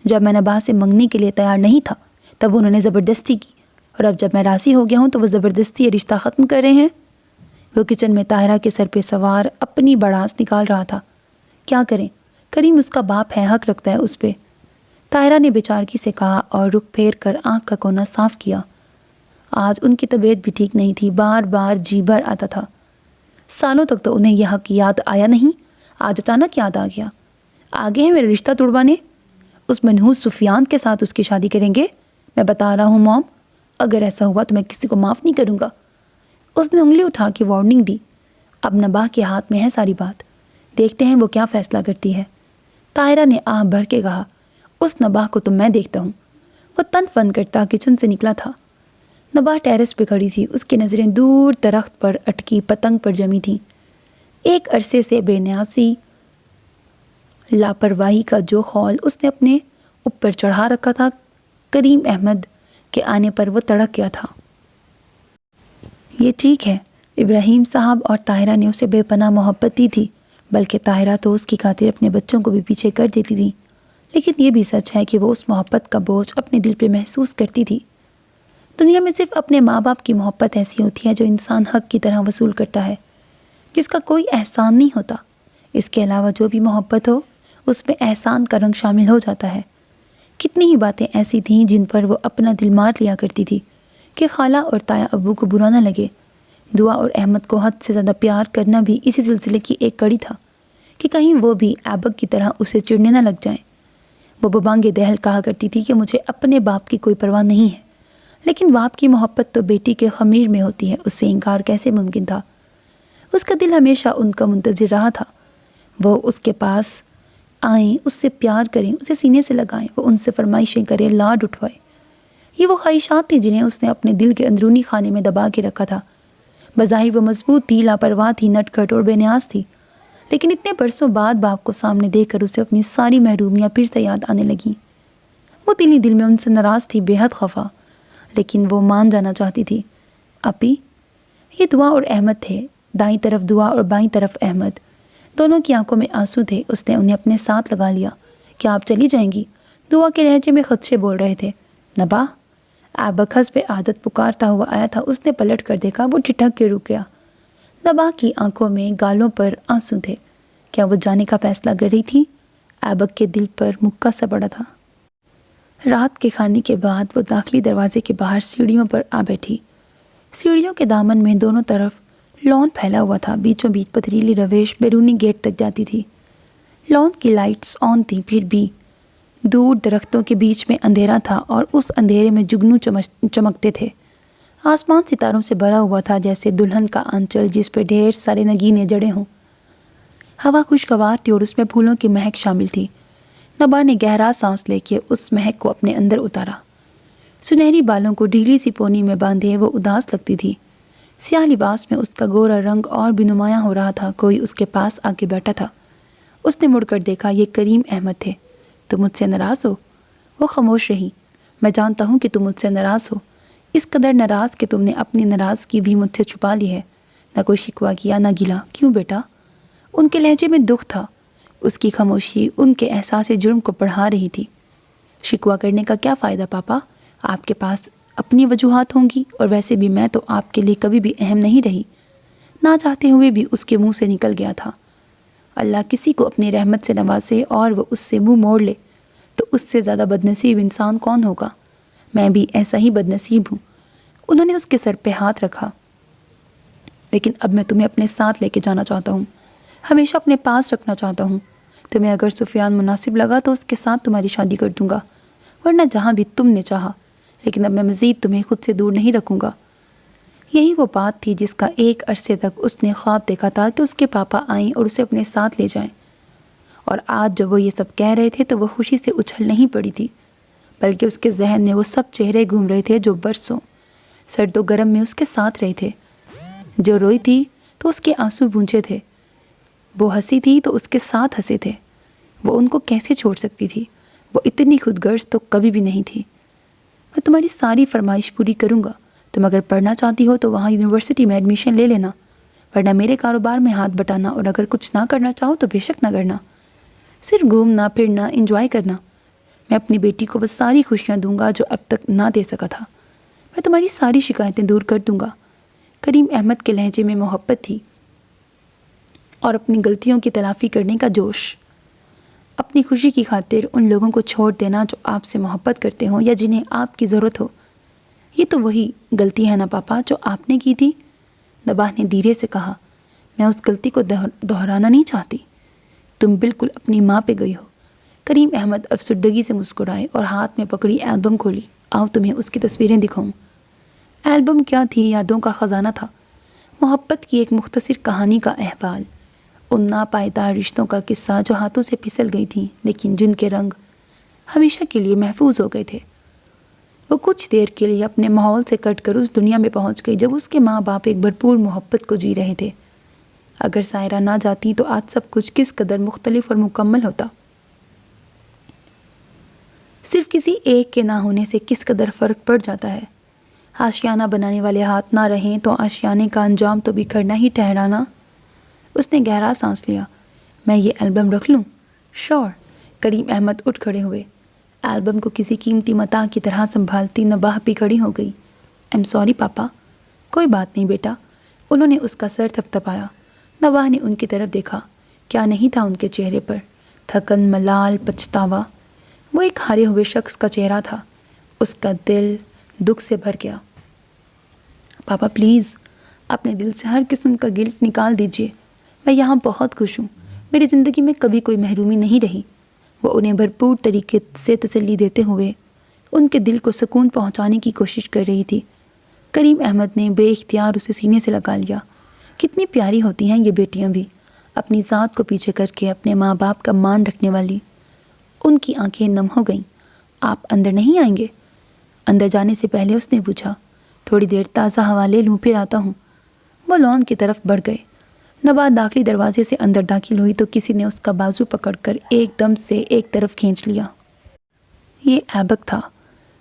جب میں نباہ سے منگنی کے لیے تیار نہیں تھا تب انہوں نے زبردستی کی، اور اب جب میں راضی ہو گیا ہوں تو وہ زبردستی یہ رشتہ ختم کر رہے ہیں۔ وہ کچن میں طاہرہ کے سر پہ سوار اپنی بڑاس نکال رہا تھا۔ کیا کریں، کریم اس کا باپ ہے، حق رکھتا ہے اس پہ۔ طاہرہ نے بیچارگی سے کہا اور رخ پھیر کر آنکھ کا کونا صاف کیا۔ آج ان کی طبیعت بھی ٹھیک نہیں تھی، بار بار جی بھر آتا تھا۔ سالوں تک تو انہیں یہ حق یاد آیا نہیں، آج اچانک یاد آ گیا۔ آگے ہیں میرا رشتہ توڑوانے، اس منحوس سفیان کے ساتھ اس کی شادی کریں گے۔ میں بتا رہا ہوں موم، اگر ایسا ہوا تو میں کسی کو معاف نہیں کروں گا۔ اس نے انگلی اٹھا کے وارننگ دی۔ اب نباہ کے ہاتھ میں ہے ساری بات، دیکھتے ہیں وہ کیا فیصلہ کرتی ہے۔ طاہرہ نے آہ بھر کے کہا، اس نباہ کو تو میں دیکھتا ہوں۔ وہ تن فن کرتا کچن سے نکلا تھا۔ نباہ ٹیرس پہ کھڑی تھی، اس کی نظریں دور درخت پر اٹکی پتنگ پر جمی تھیں۔ ایک عرصے سے بے نیاسی لاپرواہی کا جو خول اس نے اپنے اوپر چڑھا رکھا تھا، کریم احمد کے آنے پر وہ تڑک گیا تھا۔ یہ ٹھیک ہے، ابراہیم صاحب اور طاہرہ نے اسے بے پناہ محبت دی تھی، بلکہ طاہرہ تو اس کی خاطر اپنے بچوں کو بھی پیچھے کر دیتی تھی، لیکن یہ بھی سچ ہے کہ وہ اس محبت کا بوجھ اپنے دل پہ محسوس کرتی تھی۔ دنیا میں صرف اپنے ماں باپ کی محبت ایسی ہوتی ہے جو انسان حق کی طرح وصول کرتا ہے، جس کا کوئی احسان نہیں ہوتا۔ اس کے علاوہ جو بھی محبت ہو اس میں احسان کا رنگ شامل ہو جاتا ہے۔ کتنی ہی باتیں ایسی تھیں جن پر وہ اپنا دل مار لیا کرتی تھی کہ خالہ اور تایا ابو کو برا نہ لگے۔ دعا اور احمد کو حد سے زیادہ پیار کرنا بھی اسی سلسلے کی ایک کڑی تھا کہ کہیں وہ بھی ایبک کی طرح اسے چڑھنے نہ لگ جائیں۔ وہ ببانگ دہل کہا کرتی تھی کہ مجھے اپنے باپ کی کوئی پرواہ نہیں ہے، لیکن باپ کی محبت تو بیٹی کے خمیر میں ہوتی ہے، اس سے انکار کیسے ممکن تھا؟ اس کا دل ہمیشہ ان کا منتظر رہا تھا، وہ اس کے پاس آئیں، اس سے پیار کریں، اسے سینے سے لگائیں، وہ ان سے فرمائشیں کریں، لاڈ اٹھوائے۔ یہ وہ خواہشات تھی جنہیں اس نے اپنے دل کے اندرونی خانے میں دبا کے رکھا تھا۔ بظاہر وہ مضبوط تھی، لاپرواہ تھی، نٹ کھٹ اور بے نیاز تھی، لیکن اتنے برسوں بعد باپ کو سامنے دیکھ کر اسے اپنی ساری محرومیاں پھر سے یاد آنے لگیں۔ وہ دل ہی دل میں ان سے ناراض تھی، بے حد خفا، لیکن وہ مان جانا چاہتی تھی۔ اپی، یہ دعا اور احمد تھے، دائیں طرف دعا اور بائیں طرف احمد، دونوں کی آنکھوں میں آنسو تھے۔ اس نے انہیں اپنے ساتھ لگا لیا۔ کیا آپ چلی جائیں گی؟ دعا کے لہجے میں خدشے بول رہے تھے۔ نباہ، ایبک حسب عادت پکارتا ہوا آیا تھا، اس نے پلٹ کر دیکھا، وہ ٹھٹک کے رک گیا۔ نباہ کی آنکھوں میں گالوں پر آنسو تھے۔ کیا وہ جانے کا فیصلہ کر رہی تھی؟ ایبک کے دل پر مکہ سا پڑا تھا۔ رات کے کھانے کے بعد وہ داخلی دروازے کے باہر سیڑھیوں پر آ بیٹھی۔ سیڑھیوں کے دامن میں دونوں طرف لان پھیلا ہوا تھا، بیچوں بیچ پتھریلی رویش بیرونی گیٹ تک جاتی تھی۔ لان کی لائٹس آن تھیں، پھر بھی دور درختوں کے بیچ میں اندھیرا تھا اور اس اندھیرے میں جگنو چمکتے تھے۔ آسمان ستاروں سے بھرا ہوا تھا، جیسے دلہن کا آنچل جس پہ ڈھیر سارے نگینے جڑے ہوں۔ ہوا خوشگوار تھی اور اس میں پھولوں کی مہک شامل تھی۔ نبا نے گہرا سانس لے کے اس مہک کو اپنے اندر اتارا۔ سنہری بالوں کو ڈھیلی سی پونی میں باندھے وہ اداس لگتی تھی۔ سیاہ لباس میں اس کا گورا رنگ اور بھی نمایاں ہو رہا تھا۔ کوئی اس کے پاس آ کے بیٹھا تھا۔ اس نے مڑ کر دیکھا، یہ کریم احمد تھے۔ تم مجھ سے ناراض ہو؟ وہ خاموش رہی۔ میں جانتا ہوں کہ تم مجھ سے ناراض ہو، اس قدر ناراض کہ تم نے اپنی ناراضگی بھی مجھ سے چھپا لی ہے۔ نہ کوئی شکوہ کیا، نہ گلا۔ کیوں بیٹا؟ ان کے لہجے میں دکھ تھا۔ اس کی خاموشی ان کے احساس جرم کو بڑھا رہی تھی۔ شکوہ کرنے کا کیا فائدہ پاپا؟ آپ کے پاس اپنی وجوہات ہوں گی، اور ویسے بھی میں تو آپ کے لیے کبھی بھی اہم نہیں رہی۔ نہ چاہتے ہوئے بھی اس کے منہ سے نکل گیا تھا۔ اللہ کسی کو اپنی رحمت سے نوازے اور وہ اس سے منہ موڑ لے تو اس سے زیادہ بدنصیب انسان کون ہوگا؟ میں بھی ایسا ہی بدنصیب ہوں۔ انہوں نے اس کے سر پہ ہاتھ رکھا۔ لیکن اب میں تمہیں اپنے ساتھ لے کے جانا چاہتا ہوں، ہمیشہ اپنے پاس رکھنا چاہتا ہوں۔ تمہیں اگر سفیان مناسب لگا تو اس کے ساتھ تمہاری شادی کر دوں گا، ورنہ جہاں بھی تم نے چاہا۔ لیکن اب میں مزید تمہیں خود سے دور نہیں رکھوں گا۔ یہی وہ بات تھی جس کا ایک عرصے تک اس نے خواب دیکھا تھا کہ اس کے پاپا آئیں اور اسے اپنے ساتھ لے جائیں۔ اور آج جب وہ یہ سب کہہ رہے تھے تو وہ خوشی سے اچھل نہیں پڑی تھی، بلکہ اس کے ذہن میں وہ سب چہرے گھوم رہے تھے جو برسوں سرد و گرم میں اس کے ساتھ رہے تھے۔ جو روئی تھی تو اس کے آنسو پونچھے تھے، وہ ہنسی تھی تو اس کے ساتھ ہنسے تھے۔ وہ ان کو کیسے چھوڑ سکتی تھی؟ وہ اتنی خود غرض تو کبھی بھی نہیں تھی۔ میں تمہاری ساری فرمائش پوری کروں گا۔ تم اگر پڑھنا چاہتی ہو تو وہاں یونیورسٹی میں ایڈمیشن لے لینا، ورنہ میرے کاروبار میں ہاتھ بٹانا، اور اگر کچھ نہ کرنا چاہو تو بے شک نہ کرنا، صرف گھومنا پھرنا، انجوائے کرنا۔ میں اپنی بیٹی کو بس ساری خوشیاں دوں گا جو اب تک نہ دے سکا تھا۔ میں تمہاری ساری شکایتیں دور کر دوں گا۔ کریم احمد کے لہجے میں محبت تھی اور اپنی غلطیوں کی تلافی کرنے کا جوش۔ اپنی خوشی کی خاطر ان لوگوں کو چھوڑ دینا جو آپ سے محبت کرتے ہوں یا جنہیں آپ کی ضرورت ہو، یہ تو وہی غلطی ہے نا پاپا جو آپ نے کی تھی؟ نباہ نے دھیرے سے کہا۔ میں اس غلطی کو دہرانا نہیں چاہتی۔ تم بالکل اپنی ماں پہ گئی ہو۔ کریم احمد افسردگی سے مسکرائے اور ہاتھ میں پکڑی البم کھولی۔ آؤ تمہیں اس کی تصویریں دکھاؤں۔ البم کیا تھی؟ یادوں کا خزانہ تھا، محبت کی ایک مختصر کہانی کا احوال، ان ناپائیدار رشتوں کا قصہ جو ہاتھوں سے پھسل گئی تھیں لیکن جن کے رنگ ہمیشہ کے لیے محفوظ ہو گئے تھے۔ وہ کچھ دیر کے لیے اپنے ماحول سے کٹ کر اس دنیا میں پہنچ گئی جب اس کے ماں باپ ایک بھرپور محبت کو جی رہے تھے۔ اگر سائرہ نہ جاتی تو آج سب کچھ کس قدر مختلف اور مکمل ہوتا۔ صرف کسی ایک کے نہ ہونے سے کس قدر فرق پڑ جاتا ہے۔ آشیانہ بنانے والے ہاتھ نہ رہیں تو آشیانے کا انجام تو بکھرنا ہی ٹھہرانا۔ اس نے گہرا سانس لیا۔ میں یہ البم رکھ لوں؟ شور۔ کریم احمد اٹھ کھڑے ہوئے۔ البم کو کسی قیمتی متاع کی طرح سنبھالتی نباہ بھی کھڑی ہو گئی۔ ایم سوری پاپا۔ کوئی بات نہیں بیٹا۔ انہوں نے اس کا سر تھپتھپایا۔ نباہ نے ان کی طرف دیکھا۔ کیا نہیں تھا ان کے چہرے پر؟ تھکن، ملال، پچھتاوا۔ وہ ایک ہارے ہوئے شخص کا چہرہ تھا۔ اس کا دل دکھ سے بھر گیا۔ پاپا پلیز اپنے دل سے ہر قسم کا گلٹ نکال دیجیے۔ میں یہاں بہت خوش ہوں۔ میری زندگی میں کبھی کوئی محرومی نہیں رہی۔ وہ انہیں بھرپور طریقے سے تسلی دیتے ہوئے ان کے دل کو سکون پہنچانے کی کوشش کر رہی تھی۔ کریم احمد نے بے اختیار اسے سینے سے لگا لیا۔ کتنی پیاری ہوتی ہیں یہ بیٹیاں بھی، اپنی ذات کو پیچھے کر کے اپنے ماں باپ کا مان رکھنے والی۔ ان کی آنکھیں نم ہو گئیں۔ آپ اندر نہیں آئیں گے؟ اندر جانے سے پہلے اس نے پوچھا۔ تھوڑی دیر تازہ ہوا لے لوں پھر آتا ہوں۔ وہ لان کی طرف بڑھ گئے۔ نباہ داخلی دروازے سے اندر داخل ہوئی تو کسی نے اس کا بازو پکڑ کر ایک دم سے ایک طرف کھینچ لیا۔ یہ ایبک تھا۔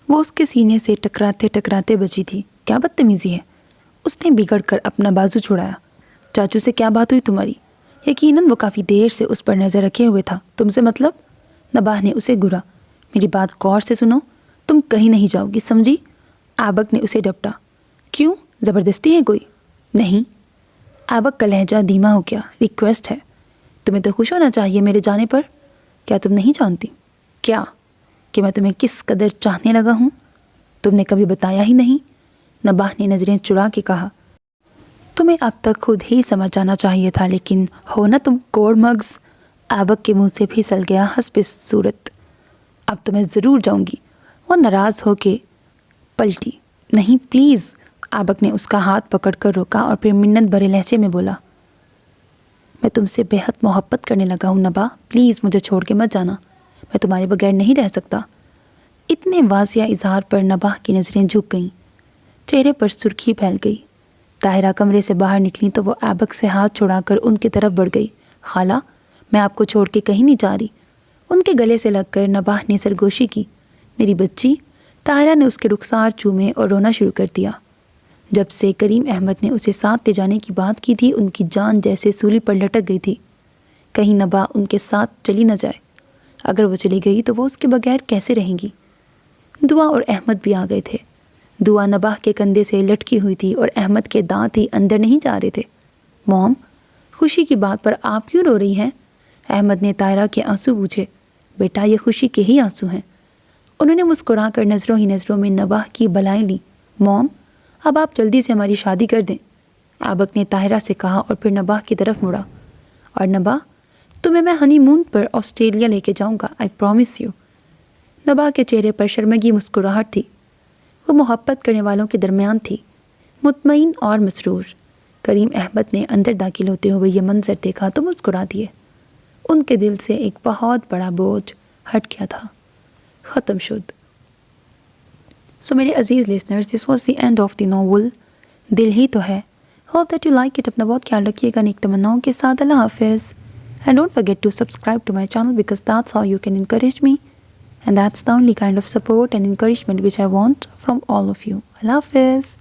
وہ اس کے سینے سے ٹکراتے ٹکراتے بچی تھی۔ کیا بدتمیزی ہے! اس نے بگڑ کر اپنا بازو چھڑایا۔ چاچو سے کیا بات ہوئی تمہاری؟ یقیناً وہ کافی دیر سے اس پر نظر رکھے ہوئے تھا۔ تم سے مطلب؟ نباہ نے اسے گھورا۔ میری بات غور سے سنو، تم کہیں نہیں جاؤ گی، سمجھی؟ ایبک نے اسے ڈپٹا۔ کیوں؟ زبردستی ہے کوئی؟ نہیں۔ ایبک کا لہجہ دھیما ہو گیا۔ ریکویسٹ ہے۔ تمہیں تو خوش ہونا چاہیے میرے جانے پر۔ کیا تم نہیں جانتی؟ کیا؟ کہ میں تمہیں کس قدر چاہنے لگا ہوں؟ تم نے کبھی بتایا ہی نہیں۔ نباہ نے نظریں چرا کے کہا۔ تمہیں اب تک خود ہی سمجھ جانا چاہیے تھا، لیکن ہو نا تم کوڑ مغز۔ ایبک کے منہ سے پھسل گیا حسب صورت۔ اب تو میں ضرور جاؤں گی۔ وہ ناراض ہو کے پلٹی۔ نہیں پلیز، ایبک نے اس کا ہاتھ پکڑ کر روکا اور پھر منت بھرے لہجے میں بولا، میں تم سے بے حد محبت کرنے لگا ہوں نبا، پلیز مجھے چھوڑ کے مت جانا، میں تمہارے بغیر نہیں رہ سکتا۔ اتنے واضح اظہار پر نبا کی نظریں جھک گئیں، چہرے پر سرخی پھیل گئی۔ طاہرہ کمرے سے باہر نکلی تو وہ ایبک سے ہاتھ چھڑا کر ان کی طرف بڑھ گئی۔ خالہ، میں آپ کو چھوڑ کے کہیں نہیں جا رہی۔ ان کے گلے سے لگ کر نبا نے سرگوشی کی۔ میری بچی۔ طاہرہ نے اس کے رخسار چومے اور رونا شروع کر دیا۔ جب سے کریم احمد نے اسے ساتھ لے جانے کی بات کی تھی، ان کی جان جیسے سولی پر لٹک گئی تھی۔ کہیں نبا ان کے ساتھ چلی نہ جائے۔ اگر وہ چلی گئی تو وہ اس کے بغیر کیسے رہیں گی؟ دعا اور احمد بھی آ گئے تھے۔ دعا نبا کے کندھے سے لٹکی ہوئی تھی اور احمد کے دانت ہی اندر نہیں جا رہے تھے۔ موم، خوشی کی بات پر آپ کیوں رو رہی ہیں؟ احمد نے طاہرہ کے آنسو پوچھے۔ بیٹا، یہ خوشی کے ہی آنسو ہیں۔ انہوں نے مسکرا کر نظروں ہی نظروں میں نبا کی بلائیں لیں۔ موم، اب آپ جلدی سے ہماری شادی کر دیں، ایبک نے طاہرہ سے کہا اور پھر نبا کی طرف مڑا۔ اور نبا، تمہیں میں ہنی مون پر آسٹریلیا لے کے جاؤں گا، آئی پرومس یو۔ نبا کے چہرے پر شرمگی مسکراہٹ تھی۔ وہ محبت کرنے والوں کے درمیان تھی، مطمئن اور مسرور۔ کریم احمد نے اندر داخل ہوتے ہوئے یہ منظر دیکھا تو مسکرا دیے۔ ان کے دل سے ایک بہت بڑا بوجھ ہٹ گیا تھا، ختم شد۔ سو میرے عزیز listeners, this was the end of the novel Dil Hi To Hai. Hope that you like it. اپنا بہت خیال رکھیے گا نیک تمناؤں کے ساتھ۔ اللہ حافظ۔ And don't forget to subscribe to my channel because that's how you can encourage me and that's the only kind of support and encouragement which I want from all of you. Allah Hafiz.